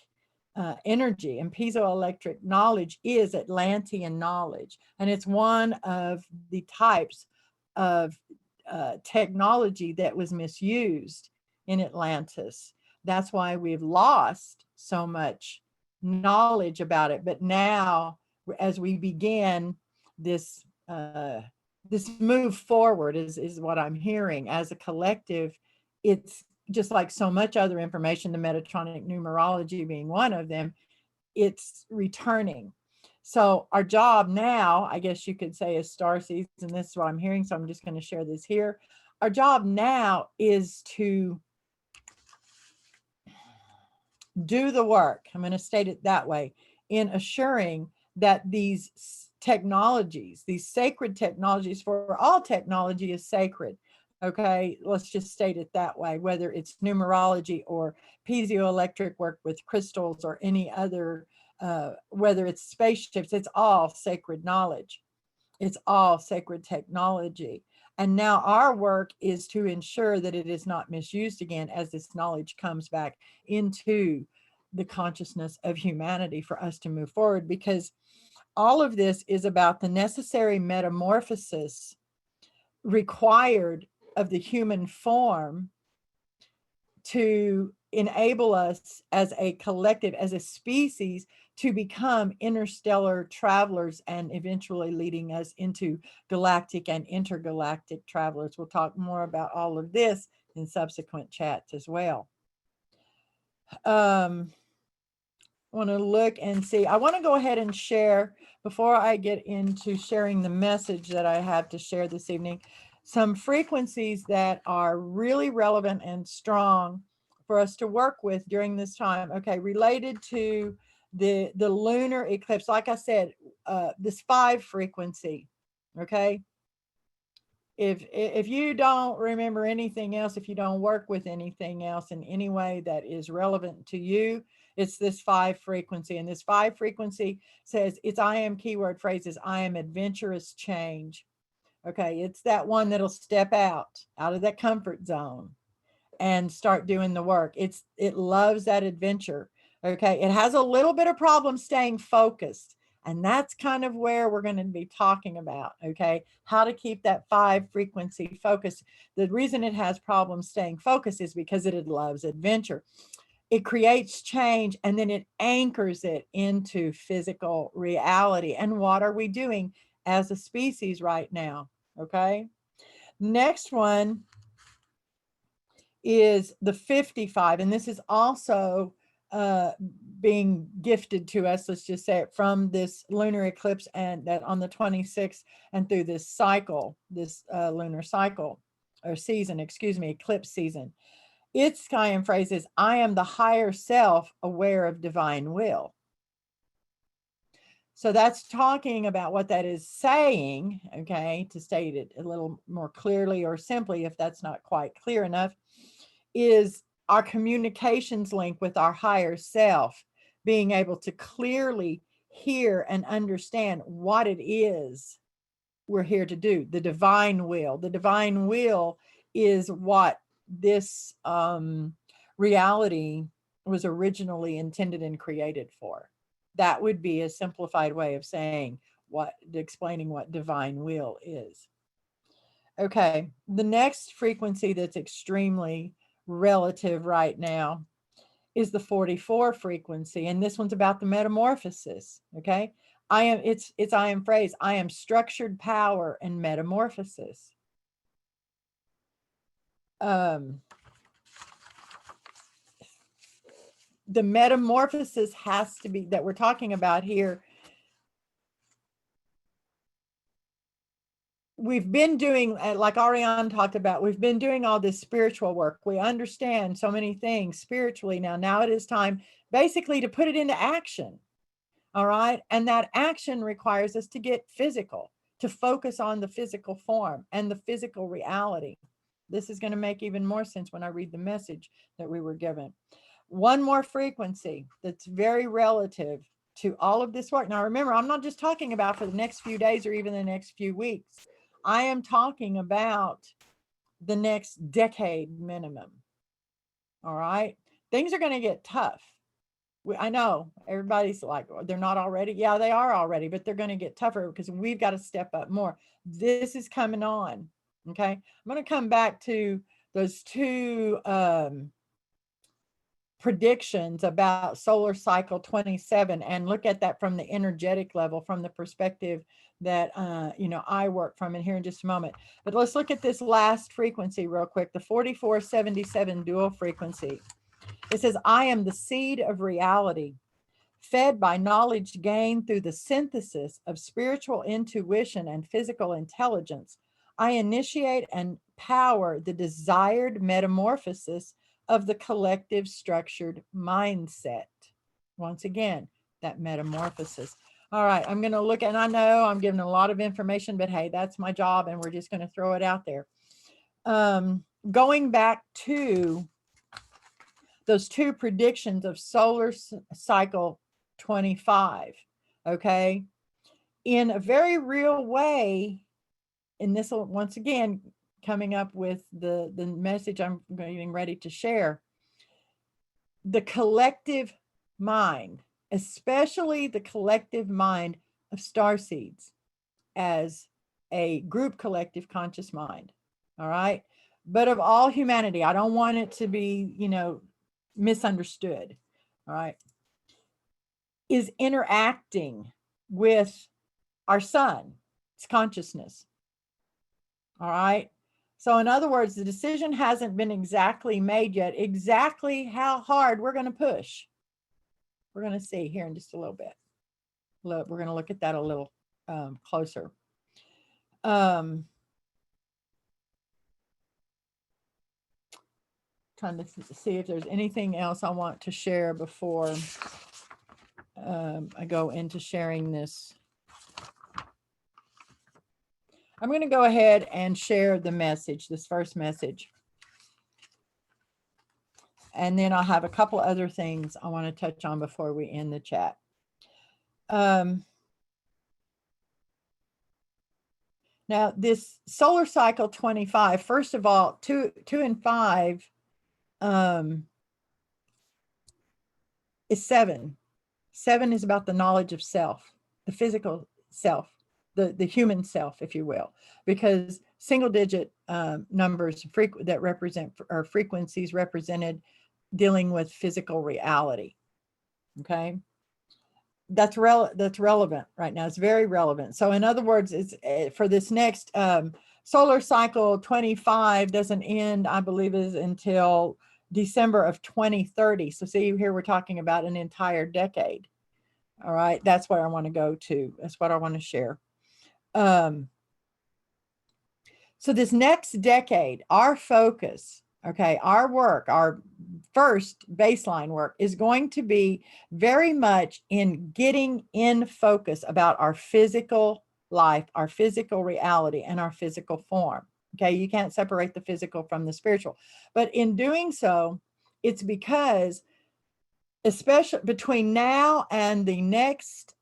S1: energy and piezoelectric knowledge is Atlantean knowledge. And it's one of the types of technology that was misused in Atlantis. That's why we've lost so much knowledge about it. But now, as we begin this this move forward, is what I'm hearing as a collective, it's just like so much other information, the Metatronic Numerology being one of them, it's returning. So our job now, I guess you could say, as starseeds, and this is what I'm hearing, so I'm just going to share this here. Our job now is to do the work, I'm going to state it that way, in assuring that these technologies, these sacred technologies, for all technology is sacred. Okay, let's just state it that way, whether it's numerology or piezoelectric work with crystals or any other, whether it's spaceships, it's all sacred knowledge. It's all sacred technology. And now our work is to ensure that it is not misused again as this knowledge comes back into the consciousness of humanity for us to move forward, because all of this is about the necessary metamorphosis required of the human form to enable us as a collective, as a species, to become interstellar travelers and eventually leading us into galactic and intergalactic travelers. We'll talk more about all of this in subsequent chats as well. I want to look and see. I want to go ahead and share, before I get into sharing the message that I have to share this evening, some frequencies that are really relevant and strong for us to work with during this time. Okay, related to the lunar eclipse, like I said, this 5 frequency. Okay, if you don't remember anything else, if you don't work with anything else in any way that is relevant to you, it's this 5 frequency. And this 5 frequency says, it's I am keyword phrases. I am adventurous change. Okay, it's that one that'll step out of that comfort zone and start doing the work. It loves that adventure. Okay, it has a little bit of problem staying focused. And that's kind of where we're going to be talking about, okay? How to keep that 5 frequency focus. The reason it has problems staying focused is because it loves adventure. It creates change and then it anchors it into physical reality. And what are we doing as a species right now? Okay. Next one is the 55. And this is also being gifted to us, let's just say it, from this lunar eclipse, and that on the 26th and through this cycle, this lunar cycle or season, excuse me, eclipse season. Its Kayan phrase is, I am the higher self aware of divine will. So that's talking about what that is saying, okay, to state it a little more clearly or simply, if that's not quite clear enough, is our communications link with our higher self, being able to clearly hear and understand what it is we're here to do, the divine will. The divine will is what this reality was originally intended and created for. That would be a simplified way of saying explaining what divine will is. Okay, the next frequency that's extremely relative right now is the 44 frequency, and this one's about the metamorphosis. Okay, I am phrase, I am structured power and metamorphosis. The metamorphosis has to be, that we're talking about here. We've been doing, like Ariane talked about, we've been doing all this spiritual work. We understand so many things spiritually now. Now it is time basically to put it into action. All right. And that action requires us to get physical, to focus on the physical form and the physical reality. This is going to make even more sense when I read the message that we were given. One more frequency that's very relative to all of this work. Now, remember, I'm not just talking about for the next few days or even the next few weeks. I am talking about the next decade minimum. All right. Things are going to get tough. I know everybody's like, they're not already. Yeah, they are already, but they're going to get tougher because we've got to step up more. This is coming on. Okay. I'm going to come back to those two predictions about solar cycle 27 and look at that from the energetic level, from the perspective that I work from in here in just a moment. But let's look at this last frequency real quick, the 4477 dual frequency. It says, I am the seed of reality, fed by knowledge gained through the synthesis of spiritual intuition and physical intelligence. I initiate and power the desired metamorphosis of the collective structured mindset. Once again, that metamorphosis. All right, I'm going to look, and I know I'm giving a lot of information, but hey, that's my job, and we're just going to throw it out there. Going back to those two predictions of solar cycle 25, okay, in a very real way, and this will once again coming up with the message I'm getting ready to share. The collective mind, especially the collective mind of starseeds as a group collective conscious mind, all right? But of all humanity, I don't want it to be, misunderstood, all right, is interacting with our sun, its consciousness, all right? So in other words, the decision hasn't been exactly made yet, exactly how hard we're going to push. We're going to see here in just a little bit. Look, we're going to look at that a little closer. Trying to see if there's anything else I want to share before I go into sharing this. I'm going to go ahead and share the message, this first message. And then I'll have a couple other things I want to touch on before we end the chat. Now, this solar cycle 25, first of all, 2 and 5 is 7. 7 is about the knowledge of self. the physical self, the human self, if you will, because single digit numbers that represent, or frequencies represented, dealing with physical reality. Okay, that's relevant right now. It's very relevant. So in other words, it's for this next solar cycle 25 doesn't end, I believe, is until December of 2030. So see here, we're talking about an entire decade. All right, that's where I want to go to. That's what I want to share. So this next decade, our focus, okay, our work, our first baseline work is going to be very much in getting in focus about our physical life, our physical reality, and our physical form. Okay, you can't separate the physical from the spiritual. But in doing so, it's because, especially between now and the next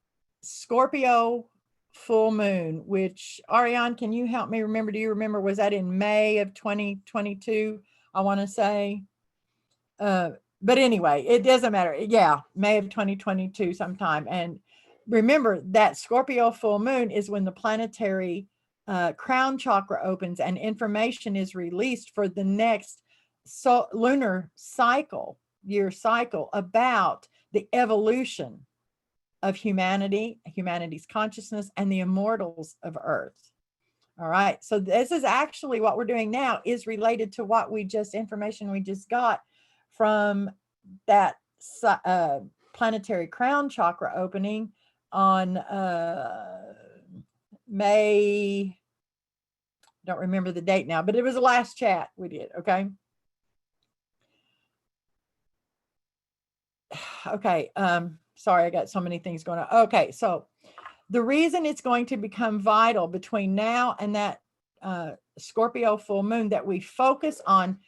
S1: Scorpio full moon, which, Ariane, can you help me remember? Do you remember, was that in May of 2022? I want to say, but anyway, it doesn't matter. Yeah, May of 2022 sometime. And remember that Scorpio full moon is when the planetary crown chakra opens and information is released for the next lunar cycle, year cycle, about the evolution of humanity, humanity's consciousness, and the immortals of Earth. All right. So this is actually what we're doing now is related to what information we just got from that planetary crown chakra opening on May, don't remember the date now, but it was the last chat we did. Okay. Okay. Sorry, I got so many things going on. Okay. So the reason it's going to become vital between now and that Scorpio full moon that we focus on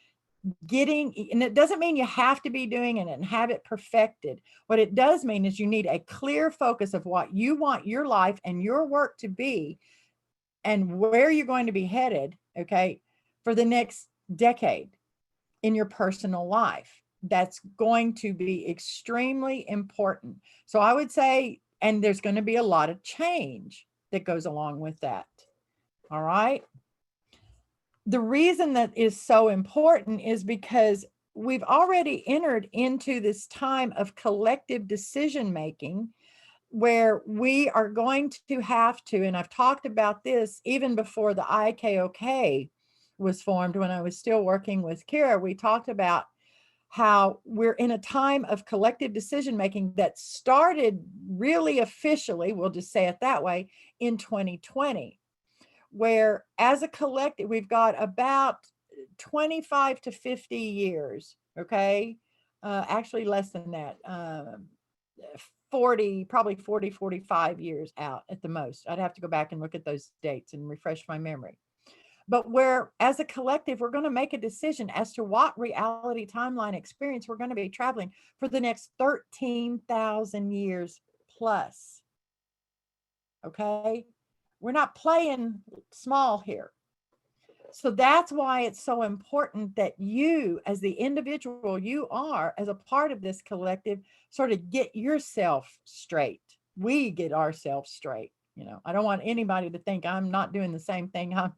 S1: getting, and it doesn't mean you have to be doing it and have it perfected. What it does mean is you need a clear focus of what you want your life and your work to be and where you're going to be headed, okay, for the next decade in your personal life. That's going to be extremely important. So I would say, and there's going to be a lot of change that goes along with that. All right. The reason that is so important is because we've already entered into this time of collective decision making where we are going to have to, and I've talked about this even before the IKoK was formed, when I was still working with Kira, we talked about how we're in a time of collective decision making that started really officially, we'll just say it that way, in 2020, where as a collective, we've got about 25 to 50 years, okay? Actually less than that, 40, probably 40, 45 years out at the most. I'd have to go back and look at those dates and refresh my memory. But where, as a collective, we're going to make a decision as to what reality timeline experience we're going to be traveling for the next 13,000 years plus. Okay? We're not playing small here. So that's why it's so important that you, as the individual you are, as a part of this collective, sort of get yourself straight. We get ourselves straight. You know, I don't want anybody to think I'm not doing the same thing I'm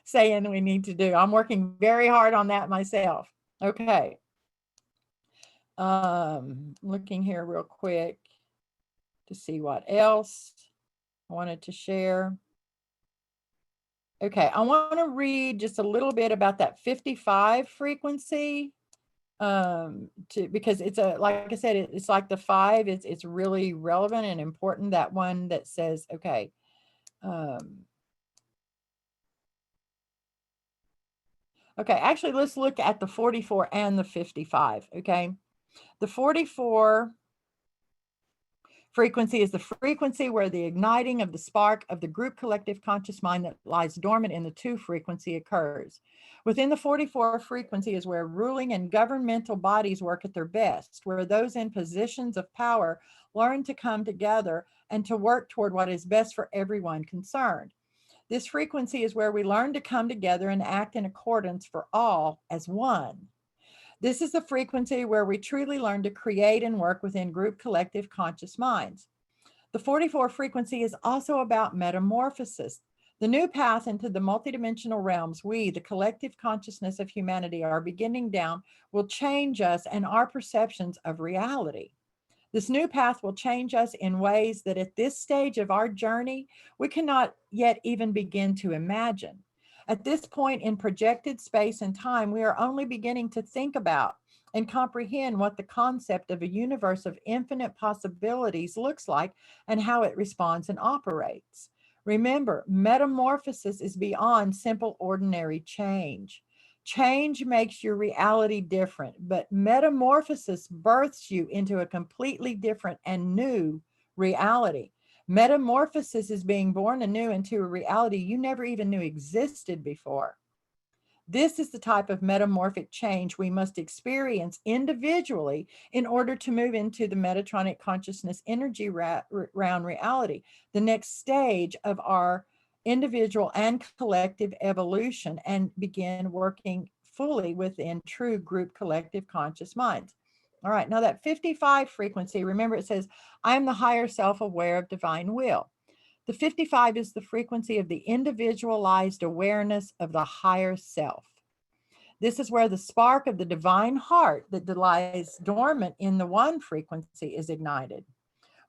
S1: saying we need to do. I'm working very hard on that myself. Okay. Looking here real quick to see what else I wanted to share. Okay, I want to read just a little bit about that 55 frequency, because it's like I said, it's like the 5. It's really relevant and important. That one that says, okay. Okay, actually, let's look at the 44 and the 55. Okay, the 44 frequency is the frequency where the igniting of the spark of the group collective conscious mind that lies dormant in the 2 frequency occurs. Within the 44 frequency is where ruling and governmental bodies work at their best, where those in positions of power learn to come together and to work toward what is best for everyone concerned. This frequency is where we learn to come together and act in accordance for all as one. This is the frequency where we truly learn to create and work within group collective conscious minds. The 44 frequency is also about metamorphosis. The new path into the multidimensional realms we, the collective consciousness of humanity, are beginning down will change us and our perceptions of reality. This new path will change us in ways that at this stage of our journey, we cannot yet even begin to imagine. At this point in projected space and time, we are only beginning to think about and comprehend what the concept of a universe of infinite possibilities looks like and how it responds and operates. Remember, metamorphosis is beyond simple ordinary change. Change makes your reality different, but metamorphosis births you into a completely different and new reality. Metamorphosis is being born anew into a reality you never even knew existed before. This is the type of metamorphic change we must experience individually in order to move into the Metatronic consciousness energy round reality, the next stage of our individual and collective evolution, and begin working fully within true group collective conscious minds. All right, now that 55 frequency, remember it says, I am the higher self aware of divine will. The 55 is the frequency of the individualized awareness of the higher self. This is where the spark of the divine heart that lies dormant in the 1 frequency is ignited.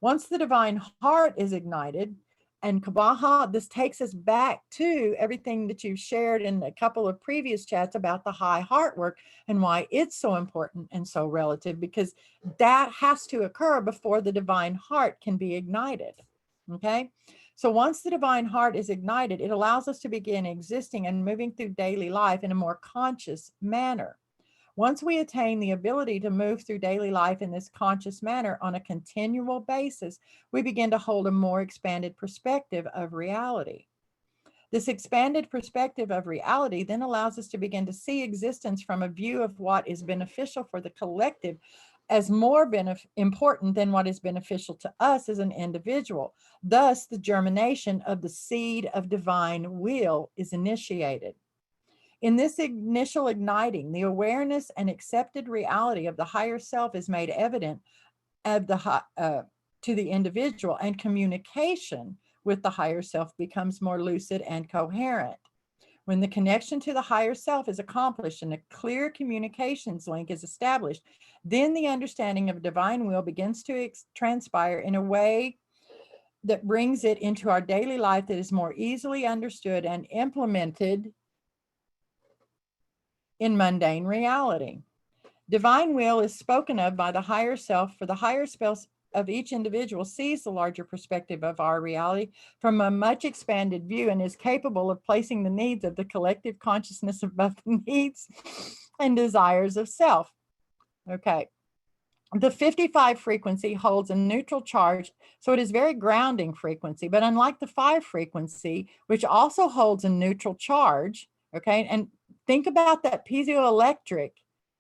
S1: Once the divine heart is ignited, and Kabaha, this takes us back to everything that you've shared in a couple of previous chats about the high heart work and why it's so important and so relative, because that has to occur before the divine heart can be ignited. Okay. So once the divine heart is ignited, it allows us to begin existing and moving through daily life in a more conscious manner. Once we attain the ability to move through daily life in this conscious manner on a continual basis, we begin to hold a more expanded perspective of reality. This expanded perspective of reality then allows us to begin to see existence from a view of what is beneficial for the collective as more important than what is beneficial to us as an individual. Thus, the germination of the seed of divine will is initiated. In this initial igniting, the awareness and accepted reality of the higher self is made evident of to the individual, and communication with the higher self becomes more lucid and coherent. When the connection to the higher self is accomplished and a clear communications link is established, then the understanding of divine will begins to transpire in a way that brings it into our daily life that is more easily understood and implemented in mundane reality. Divine will is spoken of by the higher self, for the higher self of each individual sees the larger perspective of our reality from a much expanded view and is capable of placing the needs of the collective consciousness above the needs and desires of self. Okay. The 55 frequency holds a neutral charge, so it is very grounding frequency, but unlike the 5 frequency, which also holds a neutral charge, okay, and think about that piezoelectric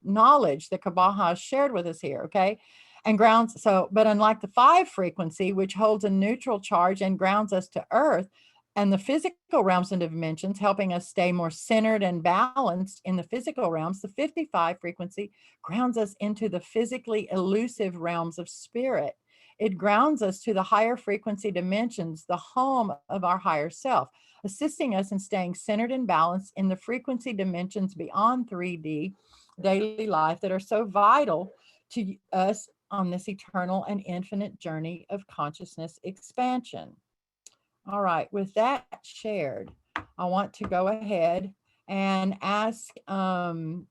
S1: knowledge that Kabaha shared with us here, okay, and grounds, so, but unlike the 5 frequency, which holds a neutral charge and grounds us to earth, and the physical realms and dimensions, helping us stay more centered and balanced in the physical realms, the 55 frequency grounds us into the physically elusive realms of spirit. It grounds us to the higher frequency dimensions, the home of our higher self, assisting us in staying centered and balanced in the frequency dimensions beyond 3D daily life that are so vital to us on this eternal and infinite journey of consciousness expansion. All right, with that shared, I want to go ahead and ask the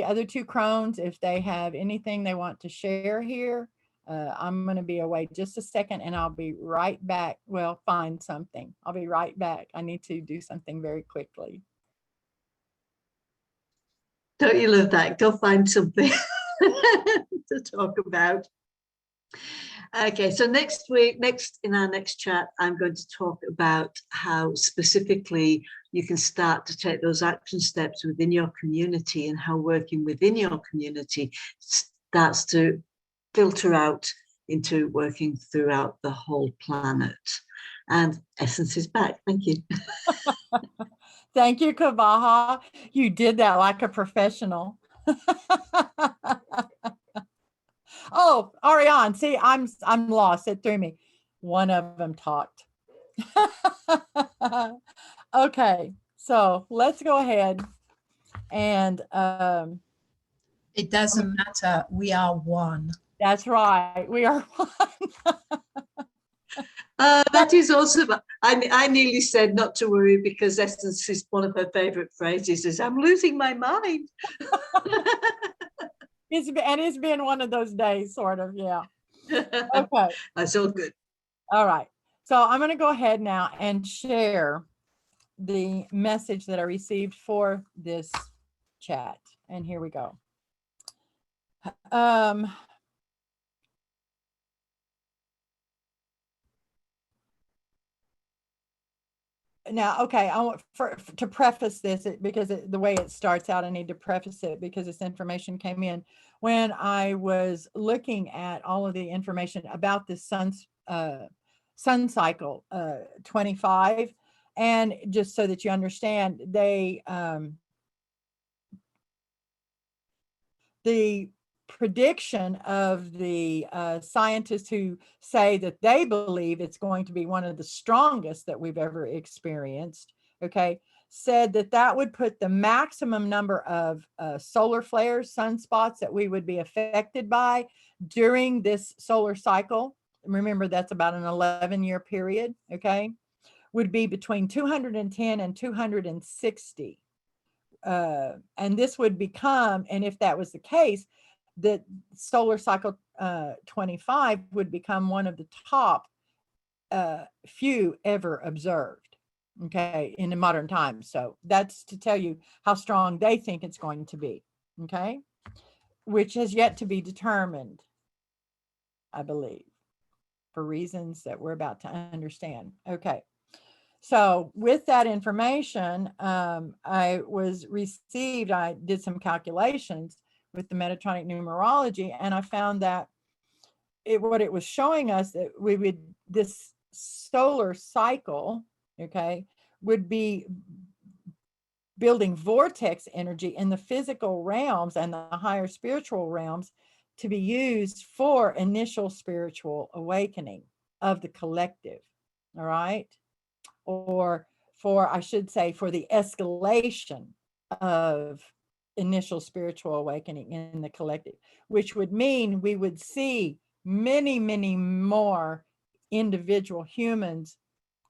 S1: other 2 Krones if they have anything they want to share here. I'm going to be away just a second and I'll be right back. Well, find something. I'll be right back. I need to do something very quickly.
S3: Don't you love that? Go find something to talk about. Okay, so next week, in our next chat, I'm going to talk about how specifically you can start to take those action steps within your community and how working within your community starts to filter out into working throughout the whole planet. And Essence is back. Thank you.
S1: Thank you, Kabaha. You did that like a professional. Oh, Ariane, see, I'm lost. It threw me. one of them talked. Okay, so let's go ahead and
S2: It doesn't matter. We are one.
S1: that's right. We are one.
S3: That is also, I nearly said not to worry because Essence is one of her favorite phrases is I'm losing my mind.
S1: It's been one of those days, sort of, yeah. Okay.
S3: That's all good.
S1: All right. So I'm going to go ahead now and share the message that I received for this chat. And here we go. Now, okay, I want to preface this because the way it starts out, I need to preface it because this information came in when I was looking at all of the information about this sun cycle 25, and just so that you understand, the prediction of the scientists who say that they believe it's going to be one of the strongest that we've ever experienced, okay, said that that would put the maximum number of solar flares, sunspots that we would be affected by during this solar cycle. Remember, that's about an 11-year period, okay, would be between 210 and 260. And this would become, and if that was the case, that solar cycle 25 would become one of the top few ever observed, okay, in the modern times. So that's to tell you how strong they think it's going to be, okay, which has yet to be determined, I believe, for reasons that we're about to understand. Okay. So with that information, I did some calculations with the Metatronic Numerology, and I found that what it was showing us that this solar cycle, okay, would be building vortex energy in the physical realms and the higher spiritual realms to be used for initial spiritual awakening of the collective, all right? Or I should say, for the escalation of initial spiritual awakening in the collective, which would mean we would see many, many more individual humans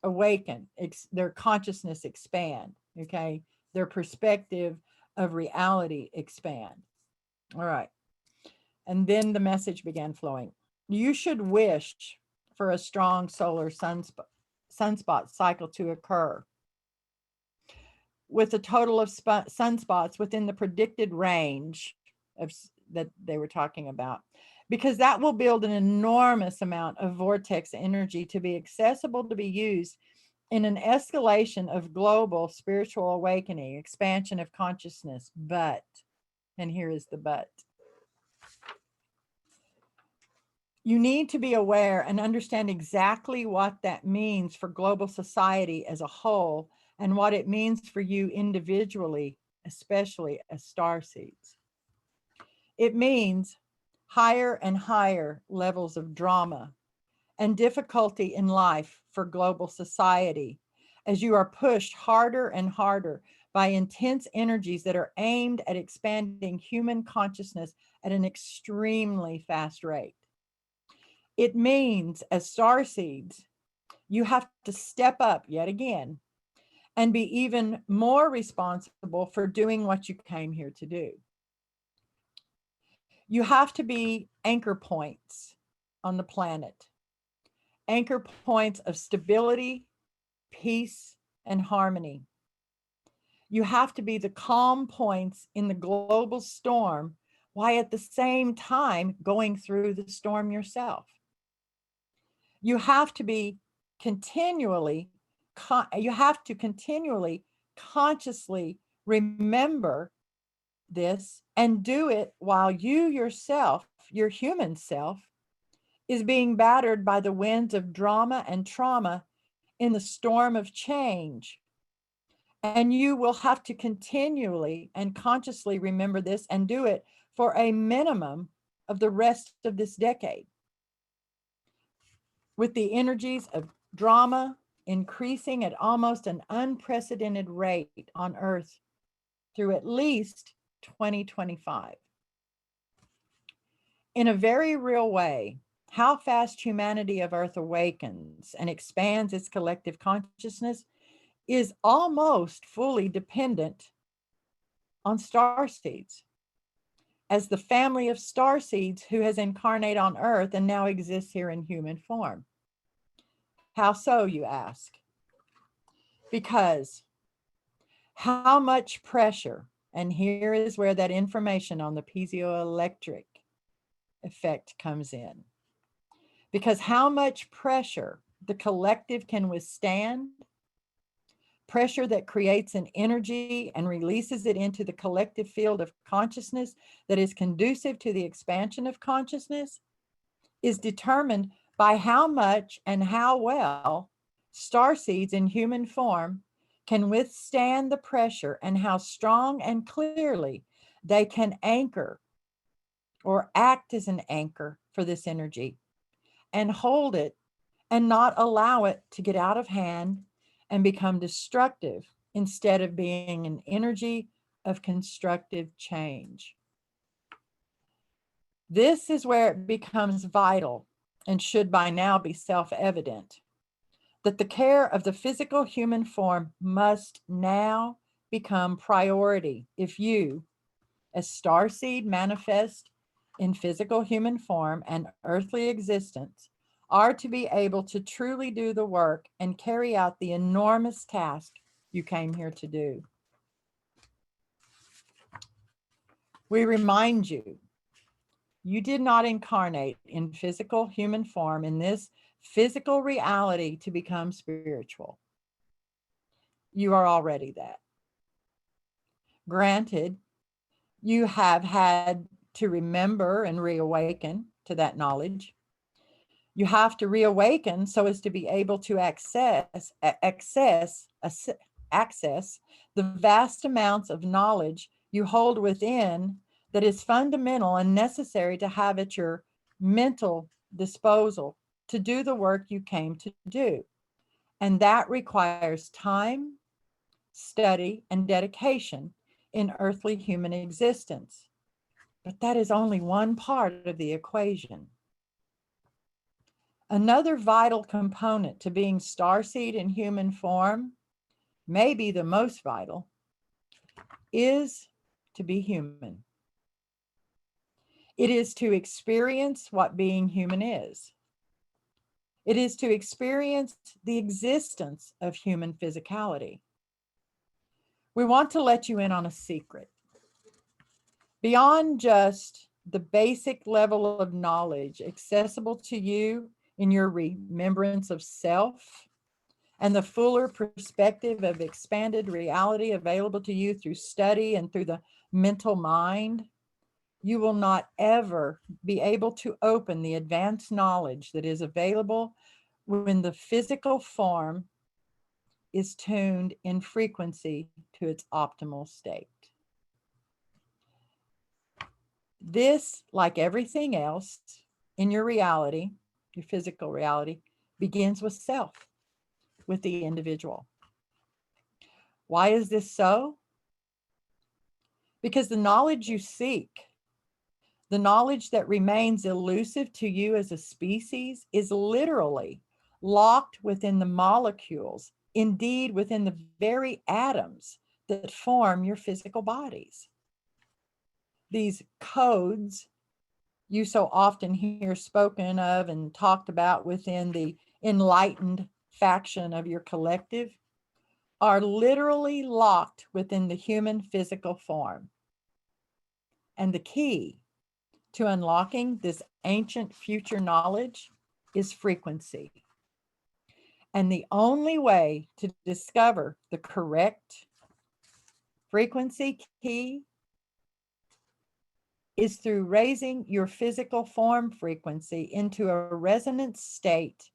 S1: awaken, their consciousness expand, okay, their perspective of reality expand. All right. And then the message began flowing. You should wish for a strong solar sunspot cycle to occur with a total of sunspots within the predicted range of that they were talking about, because that will build an enormous amount of vortex energy to be accessible to be used in an escalation of global spiritual awakening, expansion of consciousness. But, and here is the but, you need to be aware and understand exactly what that means for global society as a whole and what it means for you individually, especially as starseeds. It means higher and higher levels of drama and difficulty in life for global society as you are pushed harder and harder by intense energies that are aimed at expanding human consciousness at an extremely fast rate. It means, as starseeds, you have to step up yet again and be even more responsible for doing what you came here to do. You have to be anchor points on the planet, anchor points of stability, peace, and harmony. You have to be the calm points in the global storm, while at the same time going through the storm yourself. You have to be continually consciously remember this and do it while you yourself, your human self, is being battered by the winds of drama and trauma in the storm of change. And you will have to continually and consciously remember this and do it for a minimum of the rest of this decade. with the energies of drama increasing at almost an unprecedented rate on Earth through at least 2025. In a very real way, how fast humanity of Earth awakens and expands its collective consciousness is almost fully dependent on star seeds, as the family of star seeds who has incarnated on Earth and now exists here in human form. How so, you ask? Because how much pressure, and here is where that information on the piezoelectric effect comes in. Because how much pressure the collective can withstand, pressure that creates an energy and releases it into the collective field of consciousness that is conducive to the expansion of consciousness, is determined by how much and how well starseeds in human form can withstand the pressure and how strong and clearly they can anchor or act as an anchor for this energy and hold it and not allow it to get out of hand and become destructive instead of being an energy of constructive change. This is where it becomes vital and should by now be self-evident that the care of the physical human form must now become priority if you, as starseed manifest in physical human form and earthly existence, are to be able to truly do the work and carry out the enormous task you came here to do. We remind you, you did not incarnate in physical human form in this physical reality to become spiritual. You are already that. Granted, you have had to remember and reawaken to that knowledge. You have to reawaken so as to be able to access the vast amounts of knowledge you hold within that is fundamental and necessary to have at your mental disposal to do the work you came to do. And that requires time, study, and dedication in earthly human existence. But that is only one part of the equation. Another vital component to being starseed in human form, maybe the most vital, is to be human. It is to experience what being human is. It is to experience the existence of human physicality. We want to let you in on a secret. Beyond just the basic level of knowledge accessible to you in your remembrance of self and the fuller perspective of expanded reality available to you through study and through the mental mind, you will not ever be able to open the advanced knowledge that is available when the physical form is tuned in frequency to its optimal state. This, like everything else in your reality, your physical reality, begins with self, with the individual. Why is this so? Because the knowledge you seek, the knowledge that remains elusive to you as a species, is literally locked within the molecules, indeed within the very atoms that form your physical bodies. These codes you so often hear spoken of and talked about within the enlightened faction of your collective are literally locked within the human physical form. And the key to unlocking this ancient future knowledge is frequency. And the only way to discover the correct frequency key is through raising your physical form frequency into a resonant state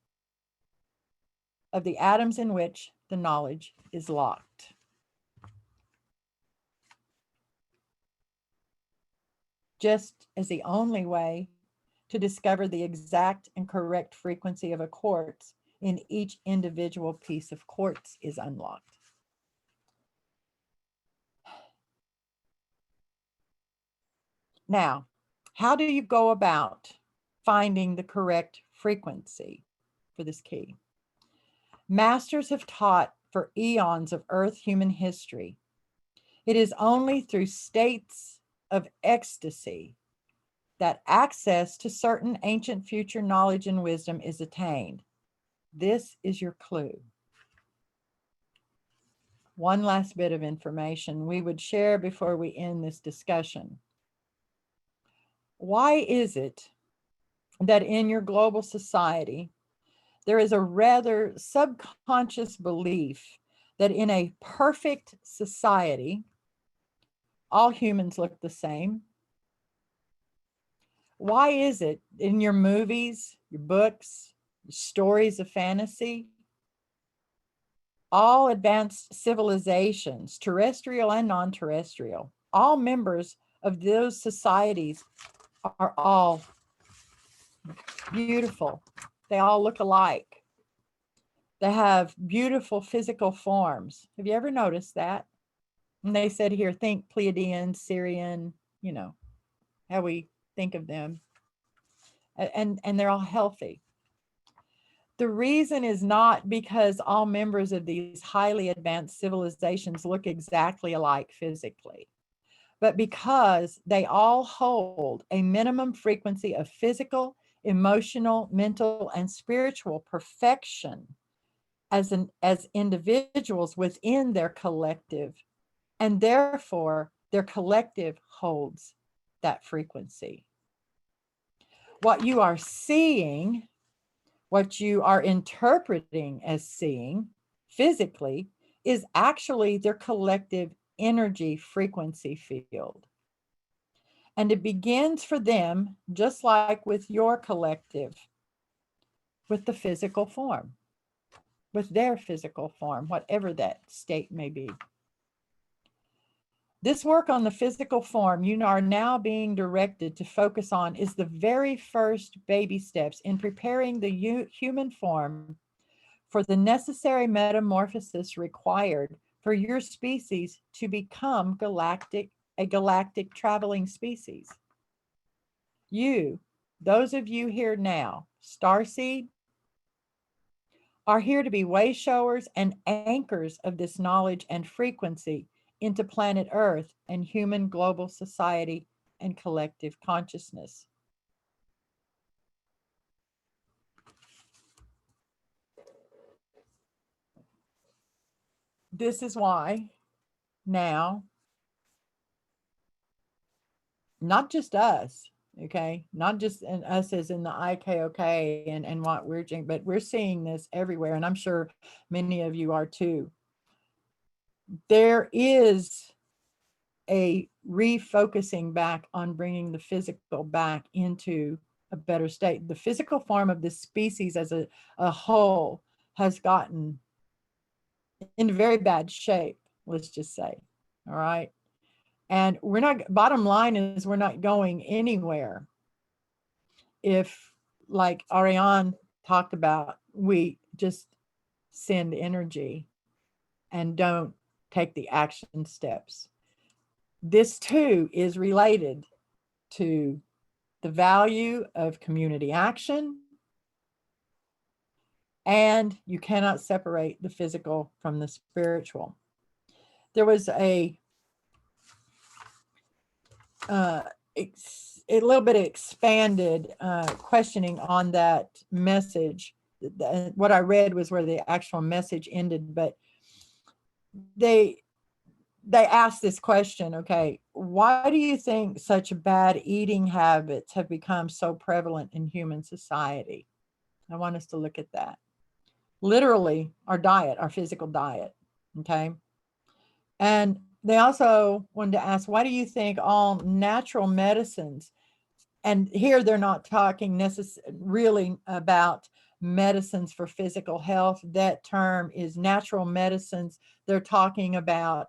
S1: of the atoms in which the knowledge is locked. Just as the only way to discover the exact and correct frequency of a quartz in each individual piece of quartz is unlocked. Now, how do you go about finding the correct frequency for this key? Masters have taught for eons of Earth human history. It is only through states of ecstasy that access to certain ancient future knowledge and wisdom is attained. This is your clue. One last bit of information we would share before we end this discussion. Why is it that in your global society, there is a rather subconscious belief that in a perfect society, all humans look the same? Why is it in your movies, your books, your stories of fantasy, all advanced civilizations, terrestrial and non-terrestrial, all members of those societies are all beautiful. They all look alike. They have beautiful physical forms. Have you ever noticed that? And they said here, think Pleiadian, Syrian, you know, how we think of them. And they're all healthy. The reason is not because all members of these highly advanced civilizations look exactly alike physically, but because they all hold a minimum frequency of physical, emotional, mental, and spiritual perfection as individuals within their collective, and therefore their collective holds that frequency. What you are seeing, what you are interpreting as seeing physically, is actually their collective energy frequency field. And it begins for them, just like with your collective, with the physical form, with their physical form, whatever that state may be. This work on the physical form you are now being directed to focus on is the very first baby steps in preparing the human form for the necessary metamorphosis required for your species to become a galactic traveling species. You, those of you here now, starseed, are here to be way showers and anchors of this knowledge and frequency into planet Earth and human global society and collective consciousness. This is why now, not just us, okay, not just us as in the IKoK and what we're doing, but we're seeing this everywhere, and I'm sure many of you are too. There is a refocusing back on bringing the physical back into a better state. The physical form of this species as a whole has gotten in very bad shape, let's just say, all right? And we're not, bottom line is we're not going anywhere if, like Ariane talked about, we just send energy and don't take the action steps. This too is related to the value of community action, and you cannot separate the physical from the spiritual. There was a little bit of expanded questioning on that message. What I read was where the actual message ended, but they asked this question, okay, why do you think such bad eating habits have become so prevalent in human society? I want us to look at that. Literally, our diet, our physical diet, okay? And they also wanted to ask, why do you think all natural medicines, and here they're not talking really about medicines for physical health. That term is natural medicines. They're talking about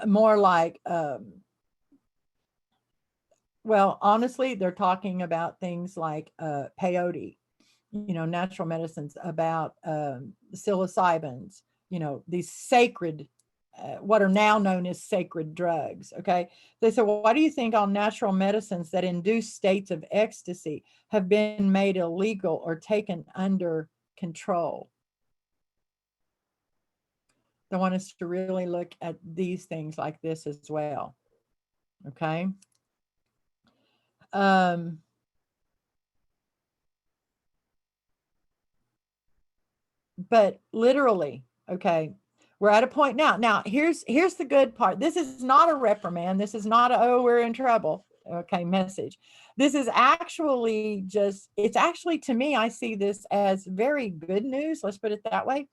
S1: more like Well, honestly, they're talking about things like peyote, natural medicines, about psilocybins, these sacred, what are now known as sacred drugs. Okay. They said, well, why do you think all natural medicines that induce states of ecstasy have been made illegal or taken under control? They want us to really look at these things like this as well. Okay. But literally, okay, we're at a point now. Now, here's the good part. This is not a reprimand. This is not a, oh, we're in trouble, okay, message. This is actually just, it's actually, to me, I see this as very good news. Let's put it that way.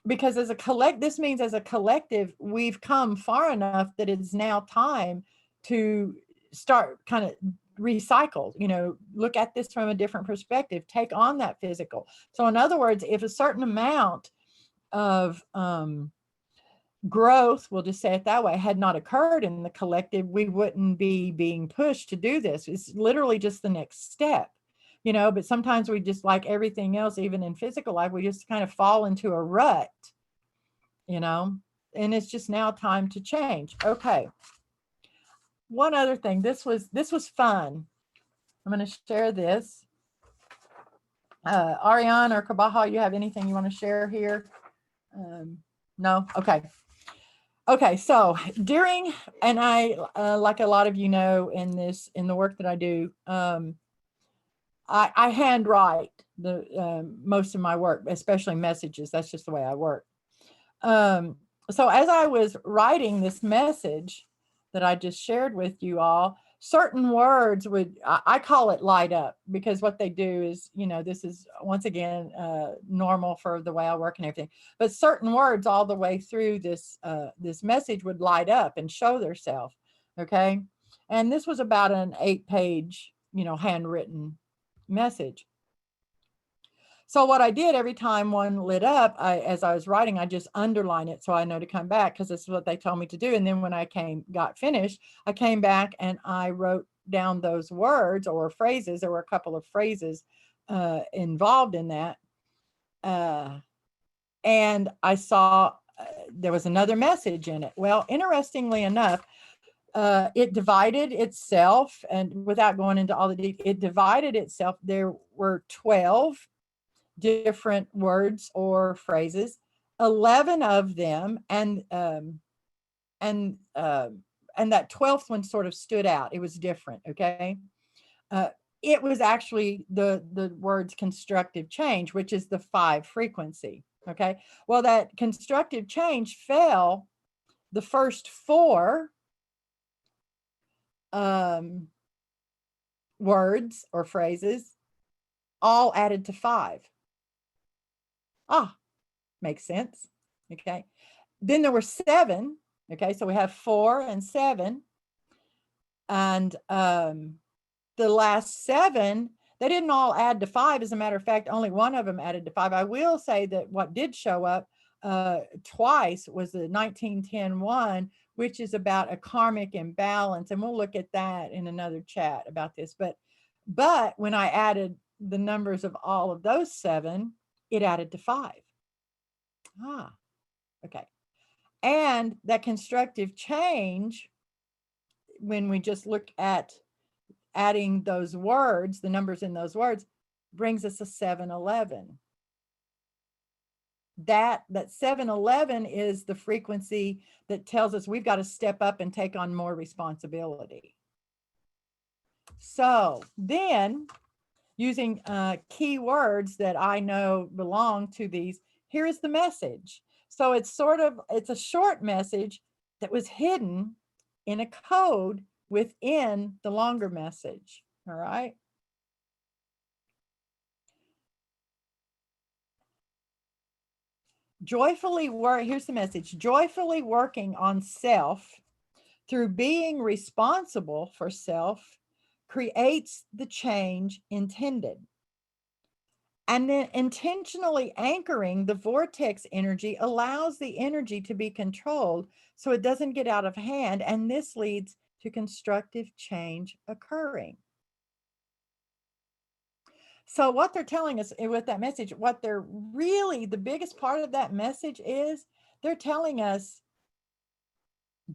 S1: Because this means as a collective, we've come far enough that it's now time to start kind of recycle, look at this from a different perspective, take on that physical. So in other words, if a certain amount of growth, we'll just say it that way, had not occurred in the collective, we wouldn't be being pushed to do this. It's literally just the next step. But sometimes we just, like everything else, even in physical life, we just kind of fall into a rut, and it's just now time to change. Okay. One other thing, this was fun. I'm going to share this. Ariane or Kabaha, you have anything you want to share here? No? Okay. Okay, so and I, like a lot of in the work that I do, I handwrite most of my work, especially messages. That's just the way I work. So as I was writing this message that I just shared with you all, certain words I call it light up, because what they do is, this is once again normal for the way I work and everything, but certain words all the way through this message would light up and show themselves. Okay. And this was about an 8-page, handwritten message. So what I did, every time one lit up, as I was writing, I just underline it so I know to come back, because this is what they told me to do. And then when I got finished, I came back and I wrote down those words or phrases. There were a couple of phrases involved in that. And I saw there was another message in it. Well, interestingly enough, it divided itself, and without going into all the details, it divided itself. There were 12 different words or phrases, 11 of them, and that 12th one sort of stood out. It was different. Okay. It was actually the words constructive change, which is the 5 frequency. Okay. Well, that constructive change fell, the first 4 words or phrases all added to 5. Makes sense. Okay. Then there were 7. Okay. So we have 4 and 7. And the last 7, they didn't all add to 5. As a matter of fact, only one of them added to 5. I will say that what did show up twice was the 1910 one, which is about a karmic imbalance. And we'll look at that in another chat about this. But when I added the numbers of all of those 7, it added to 5. Okay. And that constructive change, when we just look at adding those words, the numbers in those words, brings us a 711. That 711 is the frequency that tells us we've got to step up and take on more responsibility. So then, using key words that I know belong to these, here is the message. So it's a short message that was hidden in a code within the longer message. All right. Here's the message: joyfully working on self through being responsible for self creates the change intended. And then intentionally anchoring the vortex energy allows the energy to be controlled so it doesn't get out of hand. And this leads to constructive change occurring. So what they're telling us with that message, what they're really, the biggest part of that message is, they're telling us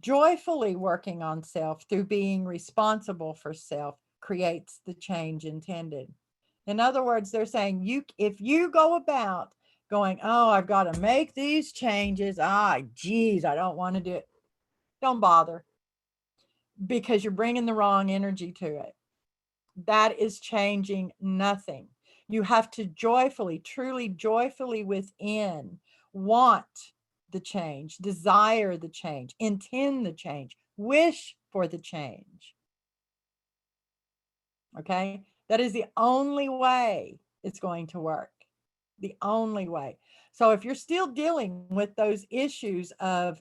S1: joyfully working on self through being responsible for self creates the change intended. In other words, they're saying if you go about going, oh, I've got to make these changes. Geez, I don't want to do it. Don't bother, because you're bringing the wrong energy to it. That is changing nothing. You have to joyfully, truly joyfully within want the change, desire the change, intend the change, wish for the change. Okay? That is the only way it's going to work. The only way. So if you're still dealing with those issues of,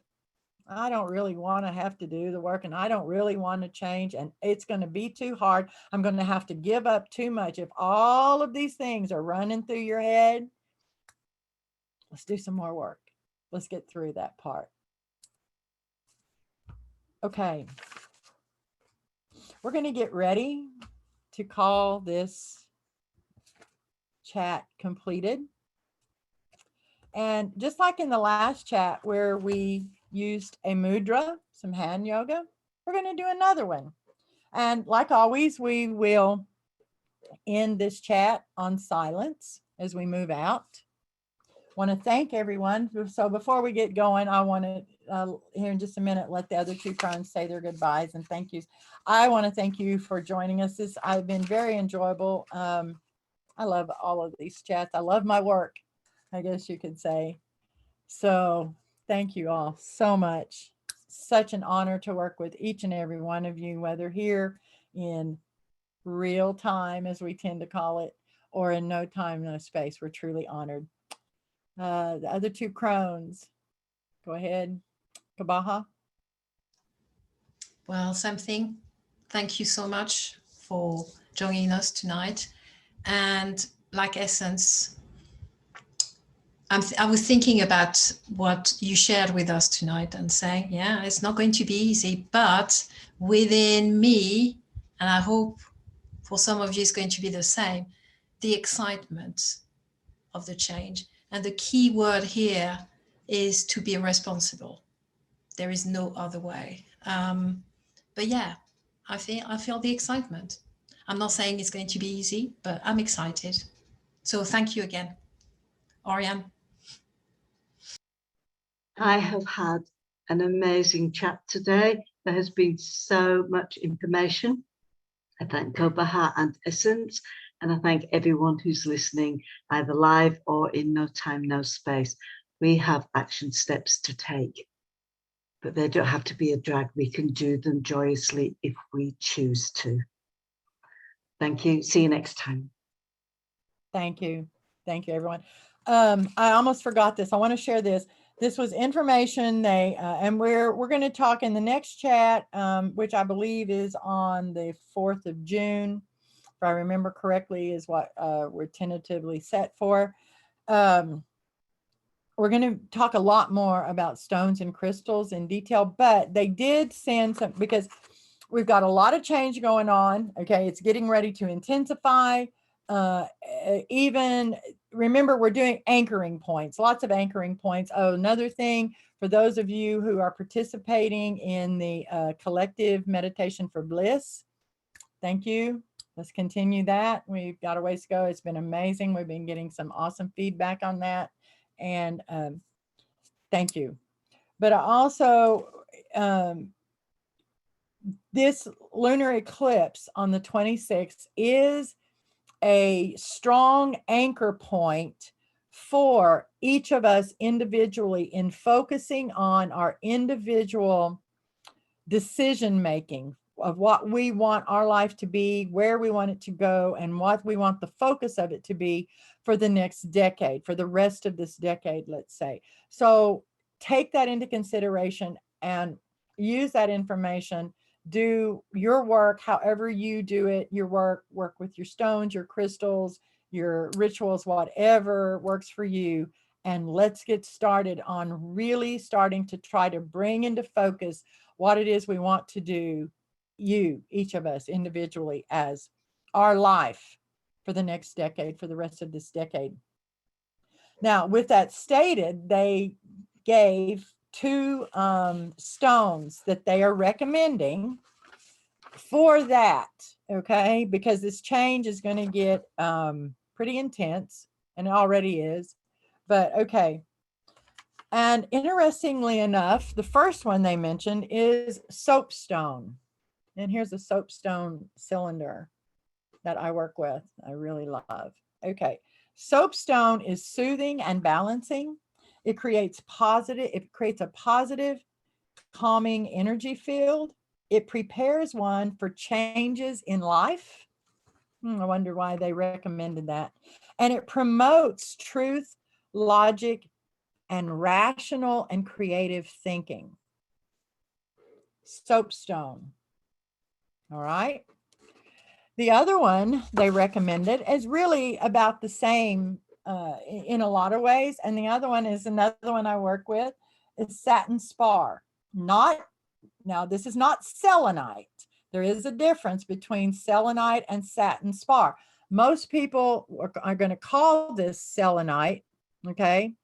S1: I don't really want to have to do the work, and I don't really want to change, and it's going to be too hard, I'm going to have to give up too much. If all of these things are running through your head, let's do some more work. Let's get through that part. Okay. We're going to get ready to call this chat completed. And just like in the last chat where we used a mudra, some hand yoga, we're going to do another one. And like always, we will end this chat on silence as we move out. Want to thank everyone. So before we get going, I want to, here in just a minute, let the other two Krones say their goodbyes and thank yous. I want to thank you for joining us. I've been very enjoyable. I love all of these chats. I love my work, I guess you could say. So thank you all so much. Such an honor to work with each and every one of you, whether here in real time, as we tend to call it, or in no time, no space. We're truly honored. The other two Krones, go ahead, Kobaha.
S2: Well, something. Thank you so much for joining us tonight. And like Essence, I was thinking about what you shared with us tonight and saying, yeah, it's not going to be easy, but within me, and I hope for some of you it's going to be the same, the excitement of the change. And the key word here is to be responsible. There is no other way. But yeah, I feel the excitement. I'm not saying it's going to be easy, but I'm excited. So thank you again. Oriane.
S3: I have had an amazing chat today. There has been so much information. I thank Kobaha and Essence, and I thank everyone who's listening, either live or in no time, no space. We have action steps to take, but they don't have to be a drag. We can do them joyously if we choose to. Thank you. See you next time.
S1: Thank you. Thank you, everyone. I almost forgot this. I want to share this. This was information and we're going to talk in the next chat, which I believe is on the 4th of June, if I remember correctly, is what we're tentatively set for. We're going to talk a lot more about stones and crystals in detail, but they did send some, because we've got a lot of change going on. Okay, it's getting ready to intensify. Even remember, we're doing anchoring points, lots of anchoring points. Oh, another thing for those of you who are participating in the collective meditation for bliss, thank you. Let's continue that. We've got a ways to go. It's been amazing. We've been getting some awesome feedback on that, and thank you. But I also this lunar eclipse on the 26th is a strong anchor point for each of us individually in focusing on our individual decision making of what we want our life to be, where we want it to go, and what we want the focus of it to be for the next decade, for the rest of this decade, let's say. So take that into consideration and use that information. Do your work however you do it, your work with your stones, your crystals, your rituals, whatever works for you. And let's get started on really starting to try to bring into focus what it is we want to do you, each of us individually, as our life for the next decade, for the rest of this decade. Now, with that stated, they gave 2 stones that they are recommending for that, okay? Because this change is going to get pretty intense, and it already is. But okay. And interestingly enough, the first one they mentioned is soapstone. And here's a soapstone cylinder that I work with. I really love. Okay. Soapstone is soothing and balancing. It creates a positive, calming energy field. It prepares one for changes in life. I wonder why they recommended that. And it promotes truth, logic, and rational and creative thinking. Soapstone. All right. The other one they recommended is really about the same in a lot of ways. And the other one is another one I work with is Satin Spar. Now, this is not selenite. There is a difference between selenite and satin spar. Most people are going to call this selenite, okay?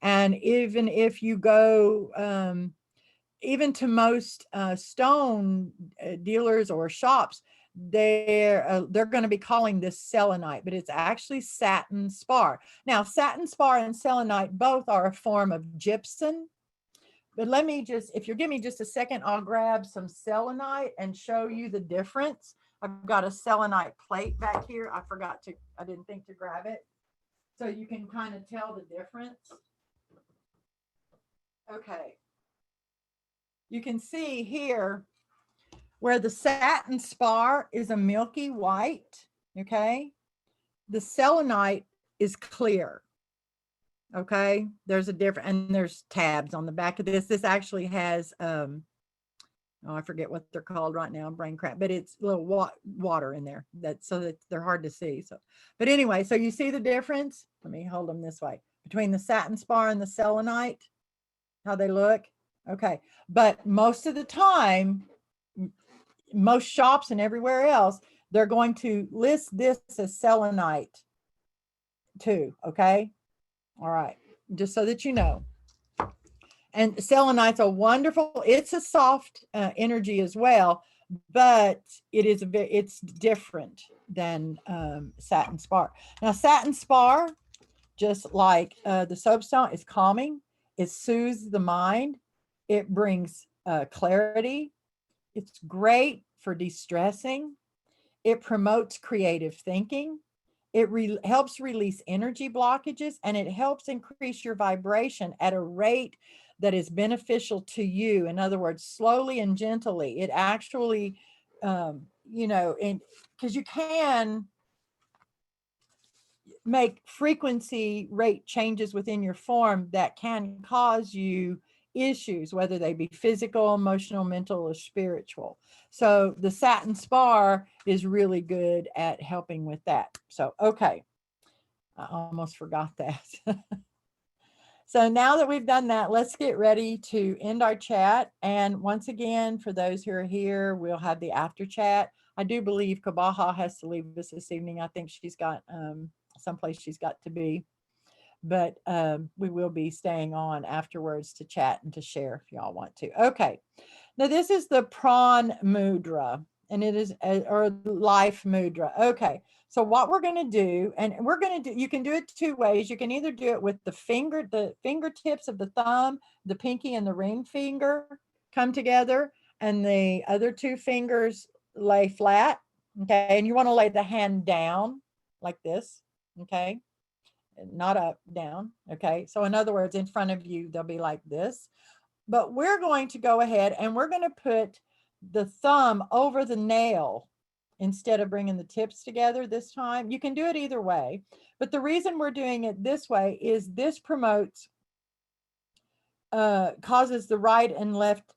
S1: And even if you go, even to most stone dealers or shops, they're going to be calling this selenite, but it's actually satin spar. Now, satin spar and selenite both are a form of gypsum. But let me just, if you give me just a second, I'll grab some selenite and show you the difference. I've got a selenite plate back here. I didn't think to grab it. So you can kind of tell the difference. Okay. You can see here where the satin spar is a milky white, okay? The selenite is clear. Okay, there's a different, and there's tabs on the back of this. This actually has, oh, I forget what they're called right now, brain cramp, but it's a little water in there so that they're hard to see. So, but anyway, so you see the difference? Let me hold them this way between the satin spar and the selenite, how they look. Okay, but most of the time, most shops and everywhere else, they're going to list this as selenite too. Okay. All right, just so that you know. And selenite's it's a soft energy as well, but it's different than satin spar. Now, satin spar, just like the soapstone, is calming. It soothes the mind. It brings clarity. It's great for de-stressing. It promotes creative thinking. It helps release energy blockages, and it helps increase your vibration at a rate that is beneficial to you. In other words, slowly and gently. It actually, because you can make frequency rate changes within your form that can cause you issues, whether they be physical, emotional, mental, or spiritual. So the satin spar is really good at helping with that. So, okay, I almost forgot that. So now that we've done that, let's get ready to end our chat. And once again, for those who are here, we'll have the after chat. I do believe Kabaha has to leave us this evening. I think she's got someplace she's got to be. But we will be staying on afterwards to chat and to share if y'all want to. Okay, now this is the Prawn Mudra, and it is or Life Mudra. Okay, so what we're going to do, and you can do it 2 ways. You can either do it with the fingertips of the thumb, the pinky, and the ring finger come together, and the other 2 fingers lay flat. Okay, and you want to lay the hand down like this. Okay. Not up, down. Okay. So in other words, in front of you, they'll be like this. But we're going to go ahead and we're going to put the thumb over the nail instead of bringing the tips together this time. You can do it either way. But the reason we're doing it this way is this promotes, causes the right and left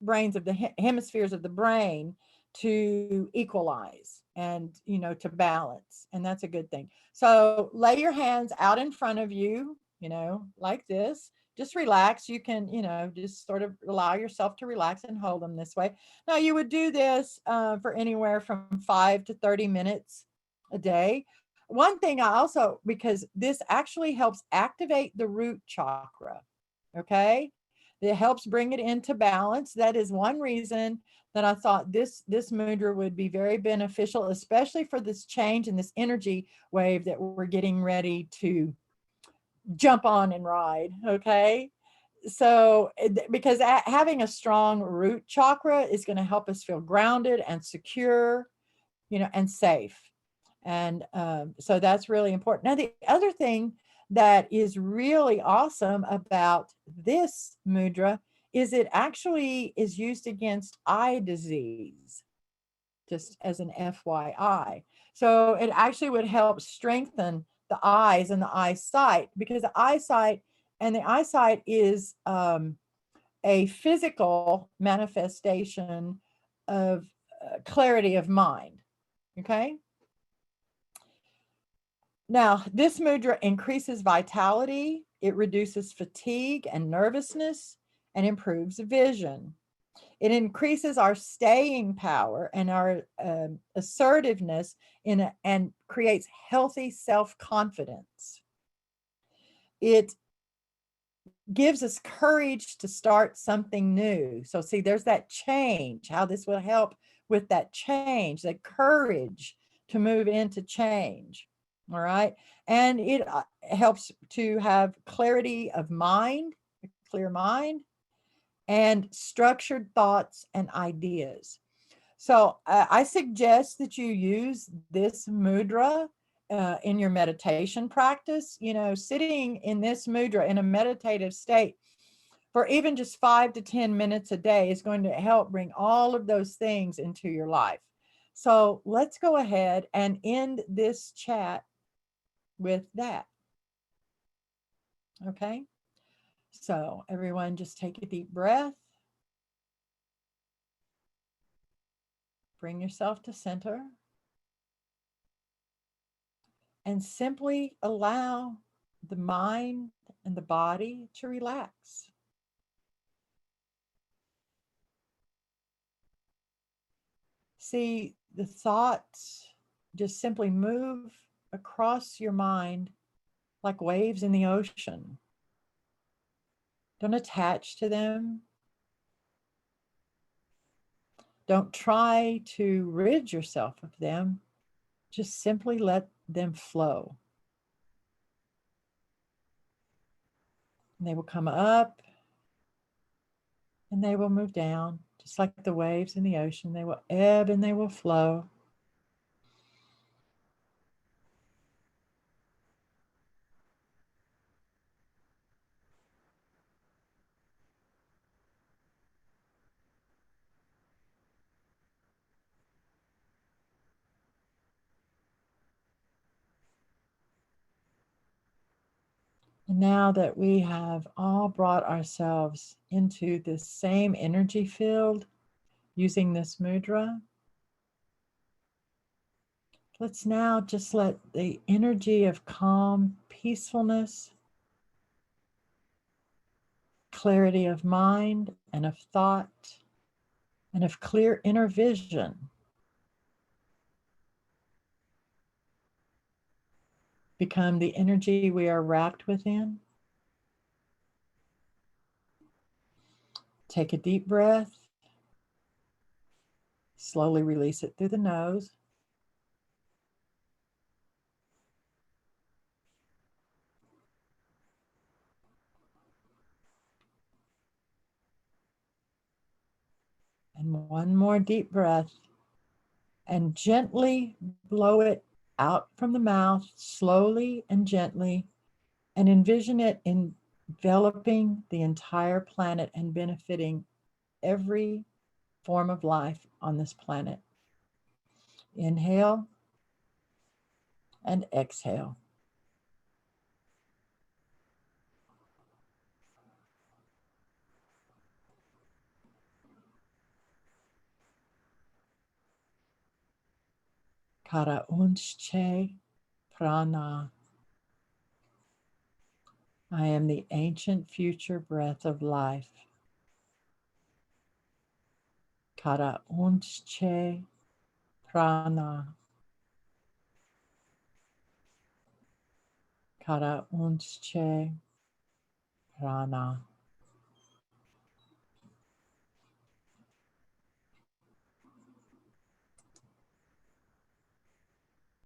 S1: brains of the hemispheres of the brain to equalize and, to balance. And that's a good thing. So lay your hands out in front of you, like this. just relax. You can, just sort of allow yourself to relax and hold them this way. Now, you would do this for anywhere from 5 to 30 minutes a day. One thing I also, because this actually helps activate the root chakra, okay? It helps bring it into balance. That is one reason that I thought this mudra would be very beneficial, especially for this change in this energy wave that we're getting ready to jump on and ride, okay? So, because having a strong root chakra is going to help us feel grounded and secure, and safe. And so that's really important. Now, the other thing that is really awesome about this mudra is it actually is used against eye disease, just as an FYI. So it actually would help strengthen the eyes and the eyesight, because the eyesight is a physical manifestation of clarity of mind. Okay. Now, this mudra increases vitality, it reduces fatigue and nervousness, and improves vision. It increases our staying power and our assertiveness and creates healthy self-confidence. It gives us courage to start something new. So see, there's that change, how this will help with that change, that courage to move into change. All right. And it helps to have clarity of mind, a clear mind, and structured thoughts and ideas. So I suggest that you use this mudra in your meditation practice. Sitting in this mudra in a meditative state for even just 5 to 10 minutes a day is going to help bring all of those things into your life. So let's go ahead and end this chat with that. Okay. So everyone, just take a deep breath. Bring yourself to center. And simply allow the mind and the body to relax. See the thoughts just simply move across your mind like waves in the ocean. Don't attach to them. Don't try to rid yourself of them. Just simply let them flow. And they will come up and they will move down, just like the waves in the ocean. They will ebb and they will flow. And now that we have all brought ourselves into this same energy field using this mudra, let's now just let the energy of calm, peacefulness, clarity of mind and of thought, and of clear inner vision become the energy we are wrapped within. Take a deep breath. Slowly release it through the nose. And one more deep breath. And gently blow it out from the mouth, slowly and gently, and envision it enveloping the entire planet and benefiting every form of life on this planet. Inhale and exhale. Kara unche prana. I am the ancient future breath of life. Kara unche prana. Kara unche prana.